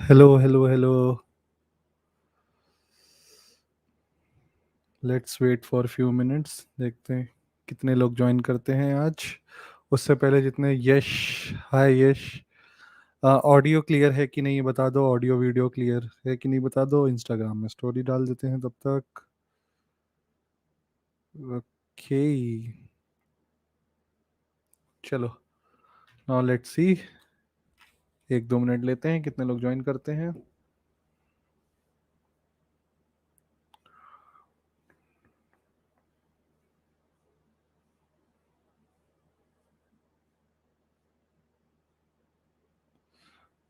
Hello hello hello. Let's wait for few minutes, देखते हैं कितने लोग ज्वाइन करते हैं आज। उससे पहले जितने यश, हाय यश, ऑडियो क्लियर है कि नहीं ये बता दो। ऑडियो वीडियो क्लियर है कि नहीं बता दो। इंस्टाग्राम में स्टोरी डाल देते हैं तब तक। ओके, चलो, नाउ लेट्स सी। 1-2 मिनट लेते हैं, कितने लोग ज्वाइन करते हैं।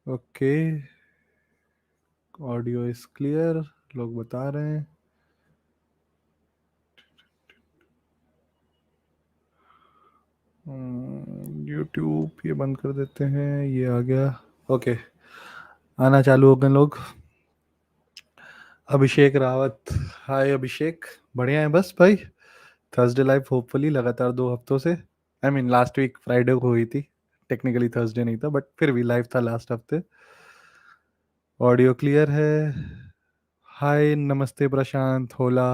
ओके, ऑडियो इज क्लियर, लोग बता रहे हैं। यूट्यूब ये बंद कर देते हैं, ये आ गया। ओके, आना चालू हो गए लोग। अभिषेक रावत, हाय अभिषेक। बढ़िया है बस भाई। थर्सडे लाइव होपफुली लगातार 2 हफ्तों से, I mean last week Friday को हुई थी। टेक्निकली थर्सडे नहीं था बट फिर भी लाइव था लास्ट हफ्ते। ऑडियो क्लियर है। हाय नमस्ते प्रशांत होला।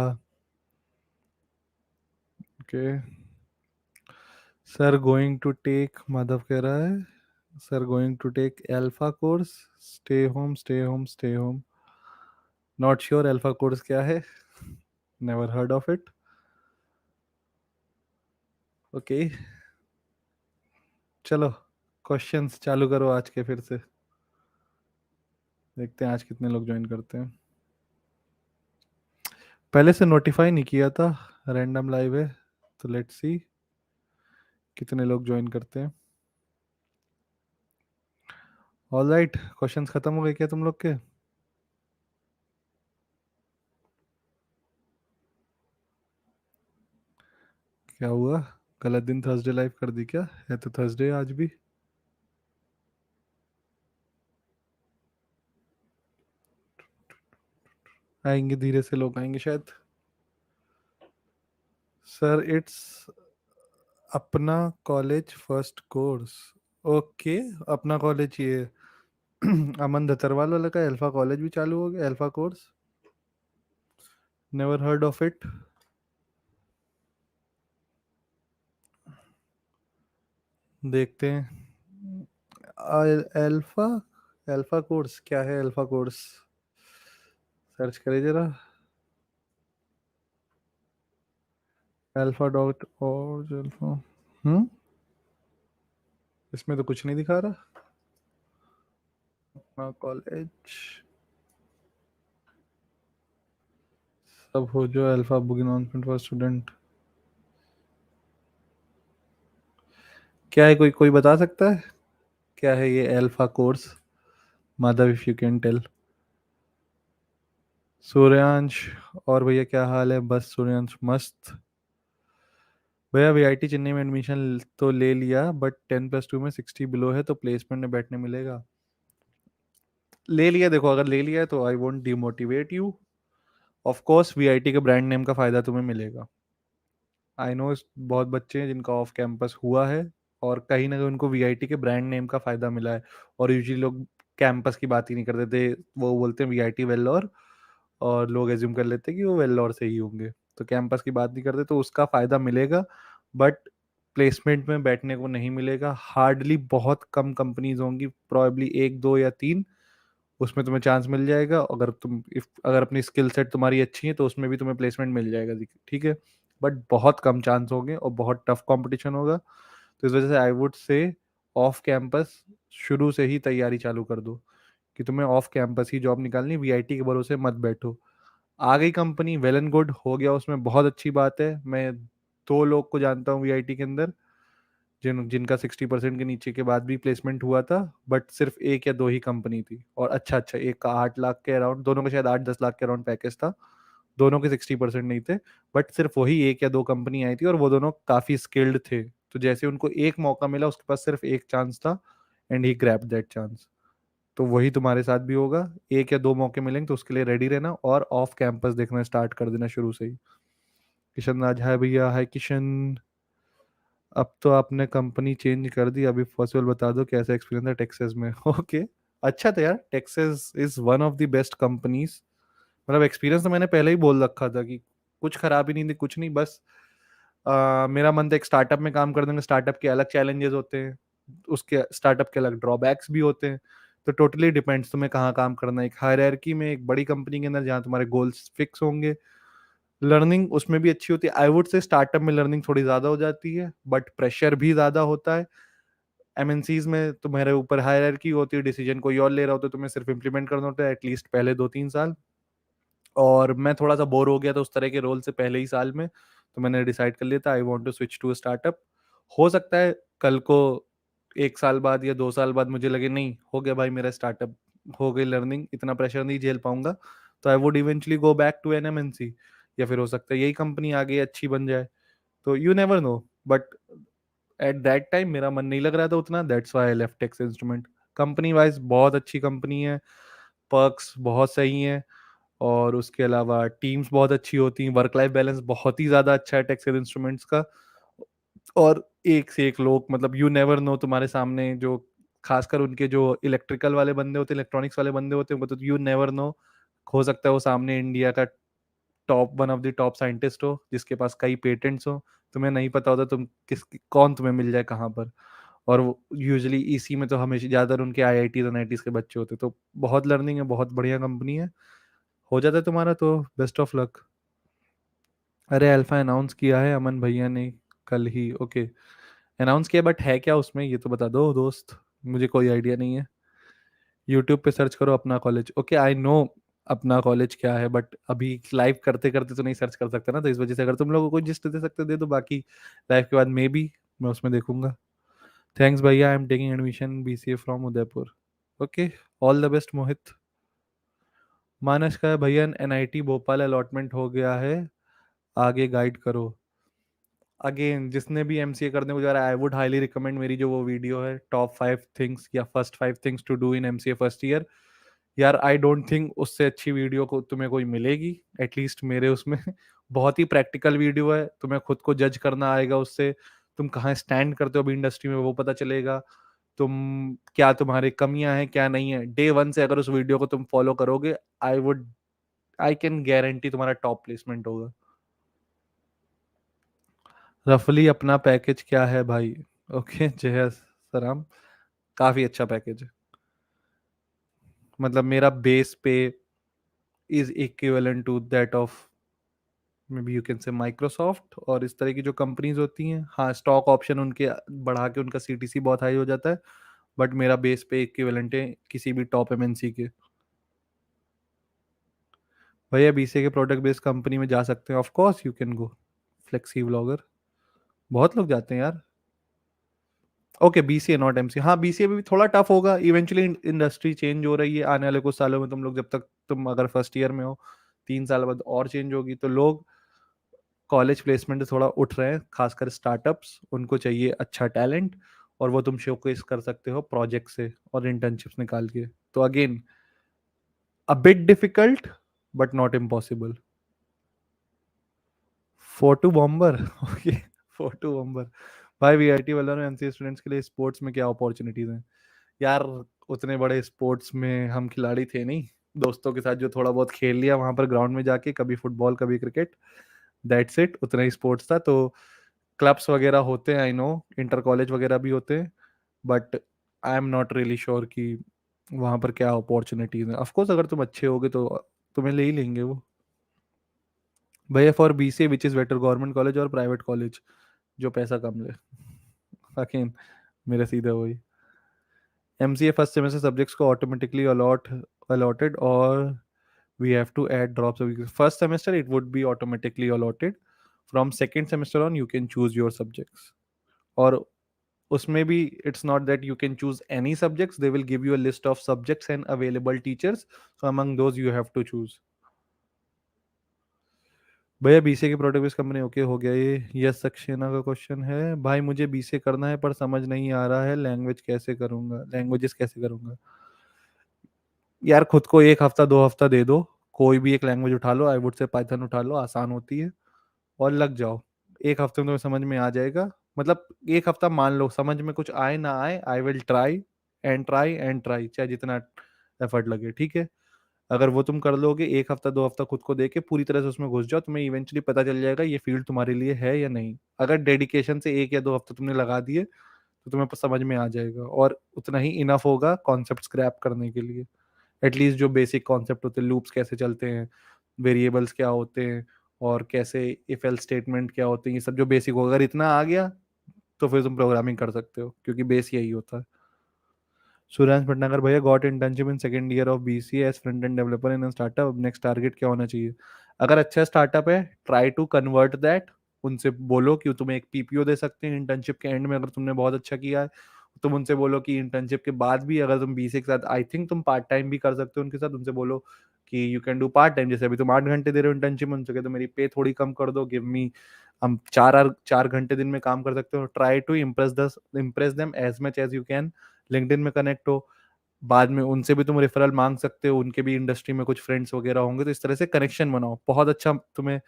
Okay, sir going to take, Madhav कह रहा है sir going to take alpha course. Stay home stay home stay home. Not sure alpha course क्या है, never heard of it. Okay, चलो क्वेश्चंस चालू करो आज के फिर से। देखते हैं आज कितने लोग ज्वाइन करते हैं। पहले से नोटिफाई नहीं किया था, रैंडम लाइव है तो लेट्स सी कितने लोग ज्वाइन करते हैं। ऑल राइट, क्वेश्चंस खत्म हो गए क्या तुम लोग के? क्या हुआ, गलत दिन थर्सडे लाइव कर दी क्या? है तो थर्सडे आज भी। आएंगे धीरे से, लोग आएंगे शायद। सर इट्स अपना कॉलेज फर्स्ट कोर्स। ओके, अपना कॉलेज ये अमन धतरवाल वाला का अल्फा कॉलेज भी चालू हो गया, alpha course. Never heard of it. देखते हैं। अल्फा, अल्फा कोर्स क्या है? अल्फा कोर्स सर्च करें जरा। अल्फा.org अल्फा। हम्म, इसमें तो कुछ नहीं दिखा रहा। अपना कॉलेज, सब हो जो alpha book announcement for student. क्या है, कोई कोई बता सकता है क्या है ये alpha course? Madhav if you can tell. Suryansh, और भैया क्या हाल है? बस सूर्यांश मस्त। भैया वीआईटी चेन्नई में एडमिशन तो ले लिया बट 10+2 में 60 बिलो है तो प्लेसमेंट में बैठने मिलेगा। ले लिया, देखो अगर ले लिया है तो I won't demotivate you. Of course VIT के ब्रांड नेम का फायदा तुम्हें मिलेगा। आई नो बहुत बच्चे हैं जिनका ऑफ कैंपस हुआ है और कहीं ना कहीं उनको वीआईटी के ब्रांड नेम का फायदा मिला है। और यूजुअली लोग कैंपस की बात ही नहीं करते थे, वो बोलते हैं वीआईटी वेल्लोर, और लोग एज्यूम कर लेते हैं कि वो वेल्लोर से ही होंगे, तो कैंपस की बात नहीं करते, तो उसका फायदा मिलेगा। बट प्लेसमेंट में बैठने को नहीं मिलेगा, हार्डली बहुत कम कंपनीज होंगी, प्रॉबेबली 1 2 या 3, उसमें तुम्हें चांस मिल जाएगा। अगर तुम इफ अगर अपनी स्किल सेट तुम्हारी अच्छी है तो उसमें भी तुम्हें प्लेसमेंट मिल जाएगा, ठीक है। बट बहुत कम चांस होंगे और बहुत टफ कंपटीशन होगा, तो इस वजह से आई वुड से ऑफ कैंपस शुरू से ही तैयारी चालू कर दो कि तुम्हें ऑफ कैंपस ही जॉब निकालनी, वीआईटी के भरोसे मत बैठो। आ गई कंपनी वेल एंड गुड, हो गया उसमें बहुत अच्छी बात है। मैं 2 लोग को जानता हूँ वीआईटी के अंदर जिनका 60% के नीचे के बाद भी प्लेसमेंट हुआ था, बट सिर्फ 1 या 2 ही कंपनी थी। और अच्छा अच्छा, एक का 8 लाख के अराउंड, दोनों का शायद 8-10 लाख के अराउंड पैकेज था। दोनों के 60% नहीं थे, बट सिर्फ वही 1 या 2 कंपनी आई थी और वो दोनों काफी स्किल्ड थे। तो जैसे उनको एक मौका मिला, उसके पास सिर्फ एक चांस था and he grab that chance. तो वही तुम्हारे साथ भी होगा, 1 या 2 मौके मिलेंगे तो उसके लिए रेडी रहना और ऑफ कैंपस देखना स्टार्ट कर देना शुरू से ही। किशन राज, हाय भैया, हाय किशन। अब तो आपने कंपनी चेंज कर दी, अभी पॉसिबल बता दो कैसा एक्सपीरियंस है टेक्सास में। ओके, अच्छा था यार, Texas is one of the best companies. मतलब एक्सपीरियंस तो मैंने पहले ही बोल रखा था कि कुछ खराबी नहीं थी, कुछ नहीं, बस मेरा मन था एक स्टार्टअप में काम कर देंगे। स्टार्टअप के अलग चैलेंजेस होते हैं, उसके स्टार्टअप के अलग ड्रॉबैक्स भी होते हैं। तो टोटली डिपेंड्स तुम्हें कहाँ काम करना है। एक हायरार्की में, एक बड़ी कंपनी के अंदर जहाँ तुम्हारे गोल्स फिक्स होंगे, लर्निंग उसमें भी अच्छी होती है। आई वुड से स्टार्टअप में लर्निंग थोड़ी ज़्यादा हो जाती है, बट प्रेशर भी ज़्यादा होता है। एमएनसीज में तुम्हारे ऊपर हायरार्की होती है, डिसीजन कोई और ले रहा होता है, तुम्हें सिर्फ इंप्लीमेंट करना होता है एटलीस्ट पहले 2-3 साल। और मैं थोड़ा सा बोर हो गया था उस तरह के रोल से पहले ही साल में, तो मैंने डिसाइड कर लिया था I want to switch to startup. हो सकता है कल को 1 साल बाद या 2 साल बाद मुझे लगे नहीं हो गया भाई मेरा स्टार्टअप, हो गई लर्निंग, इतना प्रेशर नहीं झेल पाऊंगा, तो I would eventually go back to an MNC. या फिर हो सकता है यही कंपनी आगे अच्छी बन जाए, तो you never know. But at that time मेरा मन नहीं लग रहा था उतना, that's why I left Texas Instrument. Company wise बहुत अच्छी कंपनी है, पर्क्स बहुत सही हैं, और उसके अलावा टीम्स बहुत अच्छी होती हैं, वर्क लाइफ बैलेंस बहुत ही ज़्यादा अच्छा है टेक्सटाइल इंस्ट्रूमेंट्स का। और एक से एक लोग, मतलब यू नेवर नो, तुम्हारे सामने जो खासकर उनके जो इलेक्ट्रिकल वाले बंदे होते हैं, इलेक्ट्रॉनिक्स वाले बंदे होते हैं, वो तो यू नेवर नो, हो सकता है वो सामने इंडिया का top one of the top scientist हो जिसके पास कई पेटेंट्स हो। तुम्हें नहीं पता होता तुम किस कौन तुम्हें मिल जाए कहाँ पर। और यूजुअली इसी में तो हमेशा ज़्यादातर उनके आईआईटीज एनआईटीज के बच्चे होते हैं, तो बहुत लर्निंग है, बहुत बढ़िया कंपनी है। हो जाता है तुम्हारा तो बेस्ट ऑफ लक। अरे अल्फा अनाउंस किया है अमन भैया ने कल ही। ओके, अनाउंस किया, बट है क्या उसमें ये तो बता दो दोस्त, मुझे कोई आइडिया नहीं है। यूट्यूब पे सर्च करो अपना कॉलेज। ओके आई नो अपना कॉलेज क्या है, बट अभी लाइव करते करते तो नहीं सर्च कर सकते ना, तो इस वजह से अगर तुम लोगों को कोई जिस्ट दे सकते दे दो, बाकी लाइव के बाद मे बी मैं उसमें देखूंगा। थैंक्स भैया, I am taking admission BCA from Udaipur. Okay, all the best Mohit. Manas का है भैया एनआईटी भोपाल अलॉटमेंट हो गया है, आगे गाइड करो। अगेन जिसने भी एमसीए करने को जा रहा है, आई वुड हाईली रिकमेंड मेरी जो वो वीडियो है, टॉप 5 थिंग्स या first 5 things to do in MCA first year. यार आई डोंट थिंक उससे अच्छी वीडियो को तुम्हें कोई मिलेगी, एटलीस्ट मेरे उसमें बहुत ही प्रैक्टिकल वीडियो है, तुम्हें खुद को जज करना आएगा उससे। तुम कहाँ स्टैंड करते हो अभी इंडस्ट्री में वो पता चलेगा। तुम क्या तुम्हारी कमियां हैं क्या नहीं है, डे वन से अगर उस वीडियो को तुम फॉलो करोगे, आई कैन गारंटी तुम्हारा टॉप प्लेसमेंट होगा। रफली अपना पैकेज क्या है भाई? ओके जय सराम, काफी अच्छा पैकेज है। मतलब मेरा base pay is equivalent to that of maybe you can say Microsoft और इस तरह की जो कंपनीज होती हैं। हाँ, स्टॉक ऑप्शन उनके बढ़ा के उनका सीटीसी बहुत हाई हो जाता है, बट मेरा बेस पे इक्विवेलेंट है किसी भी टॉप एमएनसी के। भैया बीसीए के प्रोडक्ट बेस्ड कंपनी में जा सकते हैं, of course you can go. Flexi vlogger, बहुत लोग जाते हैं यार। ओके बीसीए नॉट एमसीए, हाँ बीसीए में भी थोड़ा टफ होगा, इवेंचुअली इंडस्ट्री चेंज हो रही है आने वाले कुछ सालों में। तुम लोग जब तक तुम अगर फर्स्ट ईयर में हो, 3 साल बाद और चेंज होगी, तो लोग कॉलेज प्लेसमेंट से थोड़ा उठ रहे हैं, खासकर स्टार्टअप्स, उनको चाहिए अच्छा टैलेंट, और वो तुम शोकेस कर सकते हो प्रोजेक्ट से और इंटर्नशिप्स निकाल के। तो again a bit difficult but not impossible. Photo bomber okay, photo bomber. भाई वीआईटी वालों ने एमसीए स्टूडेंट्स के लिए स्पोर्ट्स में क्या अपॉर्चुनिटीज हैं? यार उतने बड़े स्पोर्ट्स में हम खिलाड़ी थे नहीं, दोस्तों के साथ जो थोड़ा बहुत खेल लिया वहां पर ग्राउंड में जाके, कभी फुटबॉल कभी क्रिकेट, दैट्स इट, उतना ही स्पोर्ट्स था। तो क्लब्स वगैरह होते हैं, आई नो इंटर कॉलेज वगैरह भी होते हैं, but I am not really sure कि वहां पर क्या अपॉर्चुनिटीज हैं। ऑफकोर्स अगर तुम अच्छे होगे तो तुम्हें ले ही लेंगे वो। भैया for BCA which is better, government college और प्राइवेट कॉलेज जो पैसा कम ले? अगेन मेरा सीधा वही, एमसीए फर्स्ट सेमेस्टर सब्जेक्ट्स को ऑटोमेटिकली अलॉटेड और we have to add drops of first semester, it would be automatically allotted. From second semester on you can choose your subjects, और उसमें भी it's not that you can choose any subjects, they will give you a list of subjects and available teachers, so among those you have to choose. भैया BCA की product based company okay हो गया ये? Yes Saxena का question है भाई, मुझे BCA करना है पर समझ नहीं आ रहा है लैंग्वेजेस कैसे करूंगा? यार खुद को 1 हफ्ता 2 हफ्ता दे दो, कोई भी एक लैंग्वेज उठा लो, आई वुड से पाइथन उठा लो, आसान होती है, और लग जाओ। 1 हफ्ते में तुम्हें समझ में आ जाएगा। मतलब 1 हफ्ता मान लो, समझ में कुछ आए ना आए, आई विल ट्राई, एंड ट्राई, चाहे जितना एफर्ट लगे, ठीक है। अगर वो तुम कर लोगे, 1 हफ्ता 2 हफ्ता खुद को दे के पूरी तरह से उसमें घुस जाओ, तुम्हें इवेंचुअली पता चल जाएगा ये फील्ड तुम्हारे लिए है या नहीं। अगर डेडिकेशन से 1 या 2 हफ्ते तुमने लगा दिए तो तुम्हें समझ में आ जाएगा, और उतना ही इनफ होगा कॉन्सेप्ट स्क्रैप करने के लिए। एटलीस्ट जो बेसिक कॉन्सेप्ट होते हैं, लूप्स कैसे चलते हैं, वेरिएबल्स क्या होते हैं, और कैसे इफ एल्स स्टेटमेंट क्या होते हैं, ये सब जो बेसिक होगा, अगर इतना आ गया तो फिर तुम प्रोग्रामिंग कर सकते हो, क्योंकि बेस यही होता है। सूर्यांश भटनागर भैया, got internship in second year of BCA as front end developer in startup, next target क्या होना चाहिए? अगर अच्छा स्टार्टअप है, ट्राई टू कन्वर्ट दैट। उनसे बोलो कि तुम्हें एक पीपीओ दे सकते हैं इंटर्नशिप के एंड में, अगर तुमने बहुत अच्छा किया है। तुम उनसे बोलो कि इंटर्नशिप के बाद भी अगर तुम बीसीए के साथ, आई थिंक तुम पार्ट टाइम भी कर सकते हो उनके साथ। उनसे बोलो कि you can do part time, जैसे अभी तुम 8 घंटे दे रहे हो इंटर्नशिप में, उनसे कह दो मेरी पे थोड़ी कम कर दो, गिव मी, हम 4 घंटे दिन में काम कर सकते हो। Try to impress them as much as you can. LinkedIn में कनेक्ट हो, बाद में उनसे भी तुम रेफरल मांग सकते हो, उनके भी इंडस्ट्री में कुछ फ्रेंड्स वगैरह होंगे, तो इस तरह से कनेक्शन बनाओ। बहुत अच्छा तुम्हें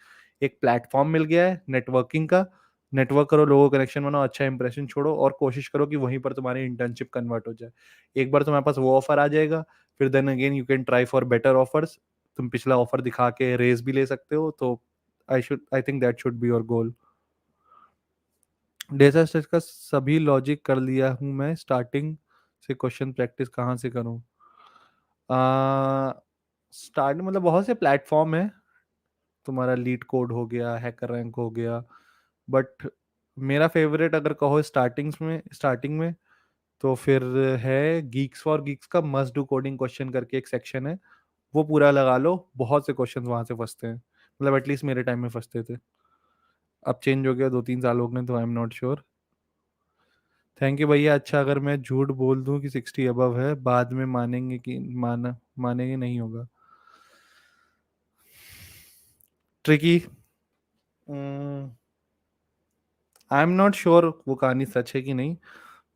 एक प्लेटफॉर्म मिल गया है नेटवर्किंग का। नेटवर्क करो, लोगों कनेक्शन बनाओ, अच्छा इंप्रेशन छोड़ो, और कोशिश करो कि वहीं पर तुम्हारी इंटर्नशिप कन्वर्ट हो जाए। एक बार तुम्हारे पास वो ऑफर आ जाएगा, फिर then again you can try for better offers. तुम पिछला ऑफर दिखा के रेस भी ले सकते हो, तो I think that should be your goal. Data structure का सभी लॉजिक कर लिया हूँ मैं, स्टार्टिंग से क्वेश्चन प्रैक्टिस कहाँ से करूँ? स्टार्ट मतलब बहुत से प्लेटफॉर्म है, तुम्हारा लीड कोड हो गया, हैकर रैंक हो गया, बट मेरा फेवरेट अगर कहो स्टार्टिंग में तो फिर है गीक्स फॉर गीक्स का मस्ट डू कोडिंग क्वेश्चन करके एक सेक्शन है, वो पूरा लगा लो। बहुत से क्वेश्चन वहां से फंसते हैं, मतलब एटलीस्ट मेरे टाइम में फंसते थे। अब चेंज हो गया, 2-3 साल हो गए, तो आई am not sure. Thank you भैया। अच्छा, अगर मैं झूठ बोल दूं कि 60 अबव है, बाद में मानेंगे कि मानेंगे नहीं होगा? Tricky. I am not sure वो कहानी सच है कि नहीं,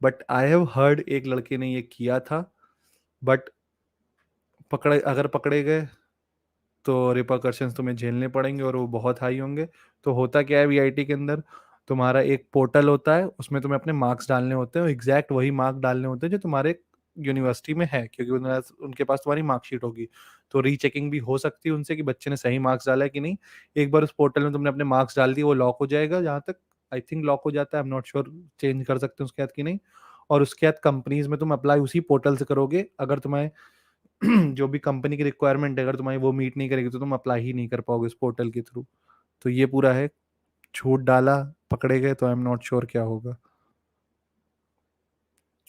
बट आई हैव हर्ड एक लड़के ने ये किया था। बट अगर पकड़े गए तो रिपरकशंस तुम्हें झेलने पड़ेंगे, और वो बहुत हाई होंगे। तो होता क्या है, वीआईटी के अंदर तुम्हारा एक पोर्टल होता है, उसमें तुम्हें अपने मार्क्स डालने होते हैं, एग्जैक्ट वही मार्क डालने होते हैं जो तुम्हारे यूनिवर्सिटी में है, क्योंकि उनके पास तुम्हारी मार्कशीट होगी। तो रीचेकिंग भी हो सकती है उनसे कि बच्चे ने सही मार्क्स डाला है कि नहीं। एक बार उस पोर्टल में तुमने अपने मार्क्स डाल दिए, वो लॉक हो जाएगा, जहाँ तक आई थिंक लॉक हो जाता है, I am not sure change कर सकते हैं उसके बाद कि नहीं। और उसके बाद कंपनीज में तुम अप्लाई उसी पोर्टल से करोगे। अगर तुम्हें जो भी कंपनी की रिक्वायरमेंट है, अगर तुम्हारी वो मीट नहीं करेगी तो तुम अप्लाई ही नहीं कर पाओगे इस पोर्टल के थ्रू। तो ये पूरा है। छूट डाला, पकड़े गए, तो आई एम नॉट श्योर क्या होगा।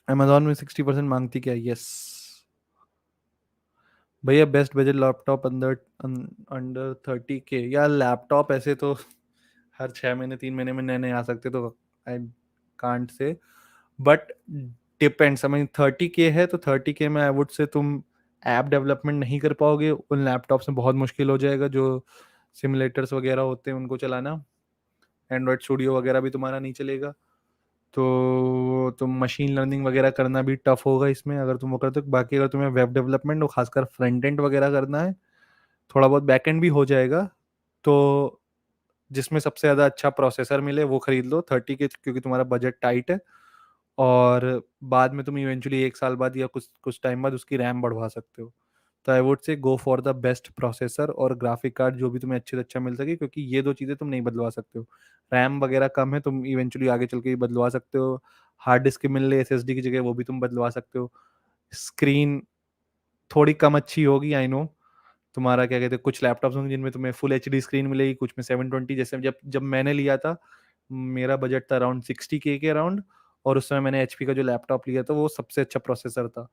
अमेजोन में 60% मांगती क्या? यस भैया, best budget laptop under under 30K। यार लैपटॉप ऐसे तो हर 6 महीने 3 महीने में नए नए आ सकते, तो I can't say. But depends, I mean 30K है तो 30K में आई वुड से तुम ऐप डेवलपमेंट नहीं कर पाओगे, उन लैपटॉप्स में बहुत मुश्किल हो जाएगा। जो सिमुलेटर्स वगैरह होते हैं उनको चलाना, एंड्रॉयड स्टूडियो वगैरह भी तुम्हारा नहीं चलेगा। तो तुम मशीन लर्निंग वगैरह करना भी टफ होगा इसमें, अगर तुम वो करते हो। बाकी अगर तुम्हें वेब डेवलपमेंट और खासकर फ्रंट एंड वगैरह करना है, थोड़ा बहुत बैक एंड भी हो जाएगा। तो जिसमें सबसे ज़्यादा अच्छा प्रोसेसर मिले वो खरीद लो 30K, क्योंकि तुम्हारा बजट टाइट है। और बाद में तुम इवेंचुअली 1 साल बाद या कुछ कुछ टाइम बाद उसकी रैम बढ़वा सकते हो। तो आई वुड से go for the best processor और ग्राफिक कार्ड, जो भी तुम्हें अच्छे से अच्छा मिल सके, क्योंकि ये दो चीज़ें तुम नहीं बदलवा सकते हो। रैम वगैरह कम है, तुम इवेंचुअली आगे चल के भी बदलवा सकते हो। हार्ड डिस्क की मिल रही एसएसडी की जगह, वो भी तुम बदलवा सकते हो। स्क्रीन थोड़ी कम अच्छी होगी, आई नो। तुम्हारा क्या कहते हैं, कुछ लैपटॉप्स होंगे जिनमें तुम्हें फुल एचडी स्क्रीन मिलेगी, कुछ में 720। जैसे जब जब मैंने लिया था, मेरा बजट था अराउंड 60K के अराउंड, और उस समय मैंने एचपी का जो लैपटॉप लिया था वो सबसे अच्छा प्रोसेसर था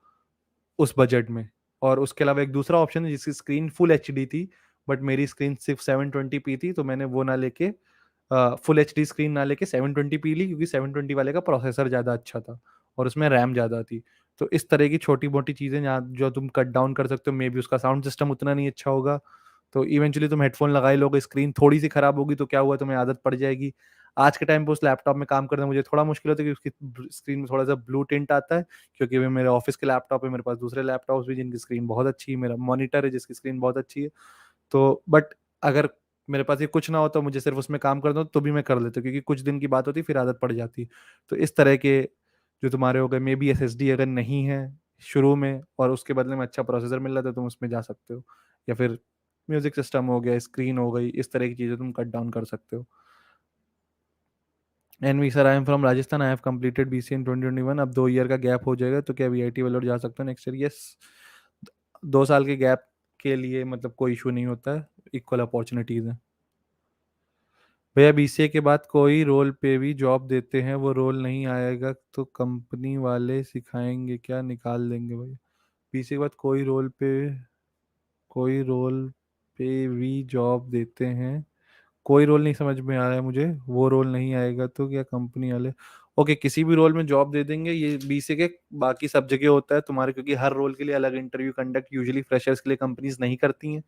उस बजट में। और उसके अलावा एक दूसरा ऑप्शन है जिसकी स्क्रीन फुल एचडी थी, बट मेरी स्क्रीन सिर्फ 720p थी, तो मैंने वो ना लेके फुल एचडी स्क्रीन ना लेके 720p ली, क्योंकि 720 वाले का प्रोसेसर ज़्यादा अच्छा था और उसमें रैम ज़्यादा थी। तो इस तरह की छोटी मोटी चीज़ें जहाँ जो तुम कट डाउन कर सकते हो। मे बी उसका साउंड सिस्टम उतना नहीं अच्छा होगा, तो इवेंचुअली तुम हेडफोन लगा ही लोगे, स्क्रीन थोड़ी सी खराब होगी तो क्या हुआ, तुम्हें आदत पड़ जाएगी। आज के टाइम पे उस लैपटॉप में काम करना मुझे थोड़ा मुश्किल होता है, क्योंकि उसकी स्क्रीन में थोड़ा सा ब्लू टिंट आता है, क्योंकि वे मेरे ऑफिस के लैपटॉप है, मेरे पास दूसरे लैपटॉप्स भी जिनकी स्क्रीन बहुत अच्छी है, मेरा मॉनिटर है जिसकी स्क्रीन बहुत अच्छी है। तो बट अगर मेरे पास ये कुछ ना हो तो मुझे सिर्फ उसमें काम करना हो तो भी मैं कर लेता हूँ, क्योंकि कुछ दिन की बात होती है फिर आदत पड़ जाती है। तो इस तरह के जो तुम्हारे हो गए, मे बी SSD अगर नहीं है शुरू में और उसके बदले में अच्छा प्रोसेसर मिल रहा था, तुम उसमें जा सकते हो। या फिर म्यूजिक सिस्टम हो गया, स्क्रीन हो गई, इस तरह की चीज़ें तुम कट डाउन कर सकते हो। एनवी sir, I am from Rajasthan, I have completed BCA in 2021, अब 2 ईयर का गैप हो जाएगा तो क्या VIT वेलोर जा सकता हूँ नेक्स्ट ईयर? यस, 2 साल के गैप के लिए मतलब कोई इशू नहीं होता है, इक्वल अपॉर्चुनिटीज़ हैं। भैया BCA के बाद कोई रोल पे भी जॉब देते हैं, वो रोल नहीं आएगा तो कंपनी वाले सिखाएंगे क्या, निकाल देंगे भैया? BCA के बाद कोई रोल पे भी जॉब देते हैं, कोई रोल नहीं समझ में आ रहा है मुझे, वो रोल नहीं आएगा तो क्या कंपनी वाले? ओके, किसी भी रोल में जॉब दे देंगे, ये BCA के बाकी सब जगह होता है तुम्हारे, क्योंकि हर रोल के लिए अलग इंटरव्यू कंडक्ट यूजुअली फ्रेशर्स के लिए कंपनीज नहीं करती हैं।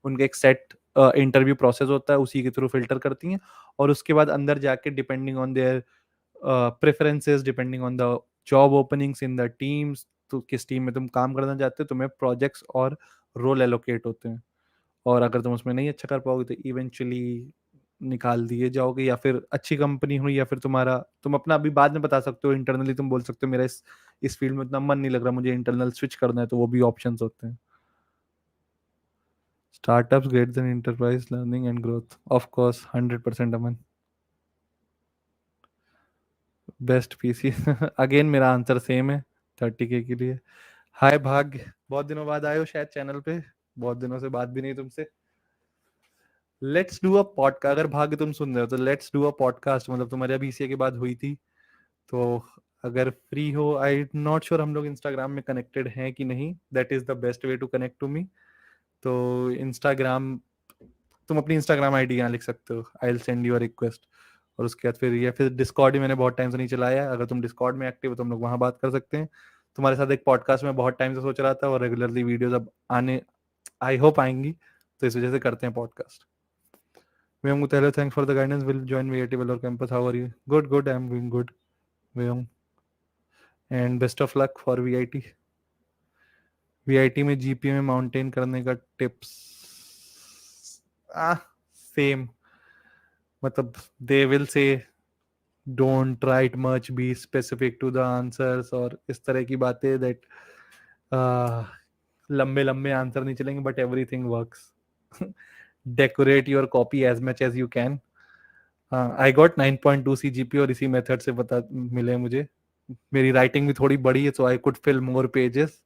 उनका एक सेट इंटरव्यू प्रोसेस होता है, उसी के थ्रू फिल्टर करती हैं। और उसके बाद अंदर जाके depending on their preferences, depending on the job openings in the teams, तो किस टीम में तुम काम करना चाहते हो, तुम्हें प्रोजेक्ट्स और रोल एलोकेट होते हैं। और अगर तुम उसमें नहीं अच्छा कर पाओगे तो इवेंचुअली निकाल दिए जाओगे, या फिर अच्छी कंपनी हो, या फिर तुम अपना अभी बाद में बता सकते हो, इंटरनली तुम बोल सकते हो मेरा इस फील्ड में उतना मन नहीं लग रहा, मुझे इंटरनल स्विच करना है, तो वो भी ऑप्शंस होते हैं। Startups greater than enterprise learning and growth, of course 100% Aman. Best PC again मेरा आंसर सेम है, 30K के लिए। हाय भाग्य, बहुत दिनों बाद आए हो शायद चैनल पे, बहुत दिनों से बात भी नहीं तुमसे। लेट्स डू अ पॉडकास्ट, अगर भाग्य तुम सुन रहे हो तो लेट्स डू अ पॉडकास्ट, मतलब तुम्हारी अभी BCA के बाद हुई थी, तो अगर फ्री हो, आई नॉट श्योर हम लोग इंस्टाग्राम में कनेक्टेड हैं कि नहीं, that is the best way to connect to me. तो इंस्टाग्राम, तुम अपनी इंस्टाग्राम ID यहाँ लिख सकते हो, I will send you a request. और उसके बाद फिर, या फिर डिस्कॉर्ड ही मैंने बहुत टाइम से नहीं चलाया है, अगर तुम डिस्कॉर्ड में एक्टिव हो तो हम लोग वहाँ बात कर सकते हैं। तुम्हारे साथ एक पॉडकास्ट में बहुत टाइम से सोच रहा था, और रेगुलरली वीडियोज अब आने आई होप आएंगी, तो इस वजह से करते हैं podcast. Vyom, hello, thanks for the guidance. Will join VIT Vellore campus. How are you? Good, good. I'm doing good. Vyom, and best of luck for VIT. VIT में GPA में maintain करने का टिप्स, आ सेम, मतलब they will say don't write much, be specific to the answers, और इस तरह की बातें, दैट लंबे लंबे आंसर नहीं चलेंगे, but everything works. Decorate your copy as much as you can. I got 9.2 CGP, और इसी मेथड से पता मिले मुझे। मेरी राइटिंग भी थोड़ी बड़ी है, so I could fill more pages.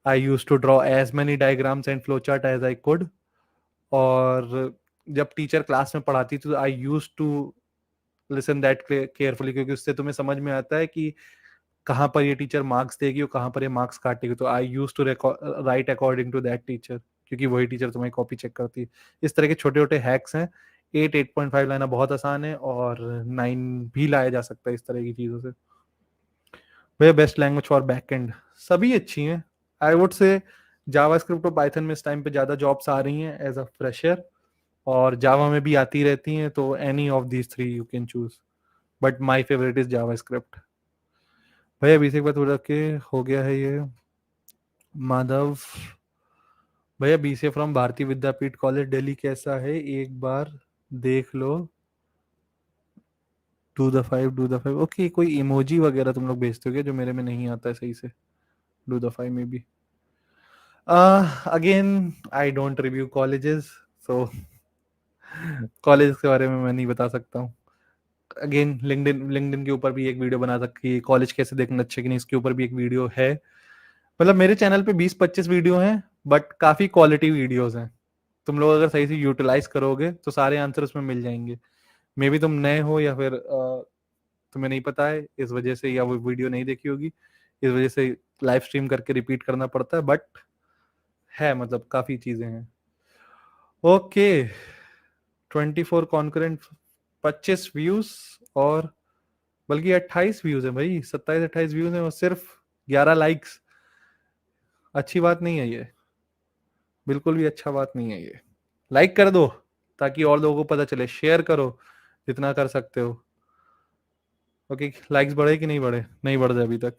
I use to draw as many diagrams and flow chart as I could. और जब टीचर क्लास में पढ़ाती थी तो I use to listen that carefully, क्योंकि उससे तुम्हें समझ में आता है कि कहाँ पर ये टीचर मार्क्स देगी और कहाँ पर ये मार्क्स काटेगी। तो I use to write according to that teacher, क्योंकि वही टीचर तुम्हारी कॉपी चेक करती है। इस तरह के छोटे छोटे हैक्स हैं। 8.5 लाना बहुत आसान है, और 9 भी लाया जा सकता है इस तरह की चीज़ों से। भैया बेस्ट लैंग्वेज फॉर बैकएंड, सभी अच्छी हैं। आई वुड से जावास्क्रिप्ट और पाइथन में इस टाइम पे ज़्यादा जॉब्स आ रही हैं एज अ फ्रेशर, और जावा में भी आती रहती हैं, तो any of these 3 you can choose, but my favourite is JavaScript. भैया अभी से एक बात हो रहा के हो गया है ये। माधव, भैया BCA फ्रॉम भारतीय विद्यापीठ कॉलेज दिल्ली कैसा है, एक बार देख लो। डू द 5 ओके, कोई इमोजी वगैरह तुम लोग भेजते हो क्या, जो मेरे में नहीं आता है सही से? डू द 5 में भी again I don't review colleges, so college के बारे में मैं नहीं बता सकता हूँ। अगेन लिंक्डइन के ऊपर भी एक वीडियो बना सकती है, कॉलेज कैसे देखना अच्छे कि नहीं, इसके ऊपर भी एक वीडियो है। मतलब मेरे चैनल पे 20-25 वीडियो हैं, बट काफी क्वालिटी वीडियोस हैं। तुम लोग अगर सही से यूटिलाइज करोगे तो सारे आंसर उसमें मिल जाएंगे। मे बी तुम नए हो, या फिर तुम्हें नहीं पता है इस वजह से, या वो वीडियो नहीं देखी होगी इस वजह से लाइव स्ट्रीम करके रिपीट करना पड़ता है, बट है मतलब काफी चीजें हैं। ओके, 24 कॉन्करेंट, 25 व्यूज, और बल्कि 28 व्यूज है भाई, 27-28 व्यूज है, और सिर्फ 11 लाइक्स। अच्छी बात नहीं है ये, बिल्कुल भी अच्छा बात नहीं है ये। लाइक कर दो ताकि और लोगों को पता चले, शेयर करो जितना कर सकते हो। ओके, लाइक्स बढ़े कि नहीं बढ़े? नहीं बढ़ रहे अभी तक।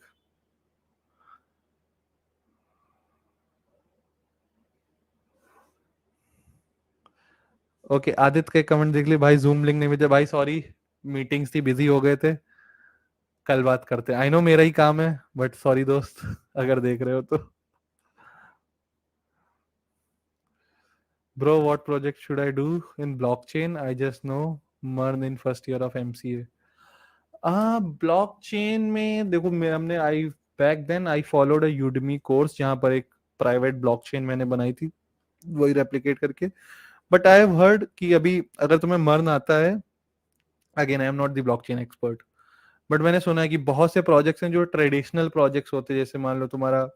ओके, आदित्य के कमेंट देख ले भाई, जूम लिंक नहीं भेजा भाई, सॉरी मीटिंग्स थी, बिजी हो गए थे। कल बात करते हैं। आई नो मेरा ही काम है, बट सॉरी दोस्त अगर देख रहे हो तो। Bro, what project should I do in blockchain? I just know MERN in first year of MCA. Blockchain में देखो, मैं हमने I back then I followed a Udemy course जहाँ पर एक प्राइवेट ब्लॉकचेन मैंने बनाई थी, वही रेप्लिकेट करके। बट आई हैव हर्ड कि अभी अगर तुम्हें मर्न आता है, again I am not the blockchain expert, but मैंने सुना है कि बहुत से प्रोजेक्ट्स हैं जो ट्रेडिशनल प्रोजेक्ट्स होते हैं, जैसे मान लो तुम्हारा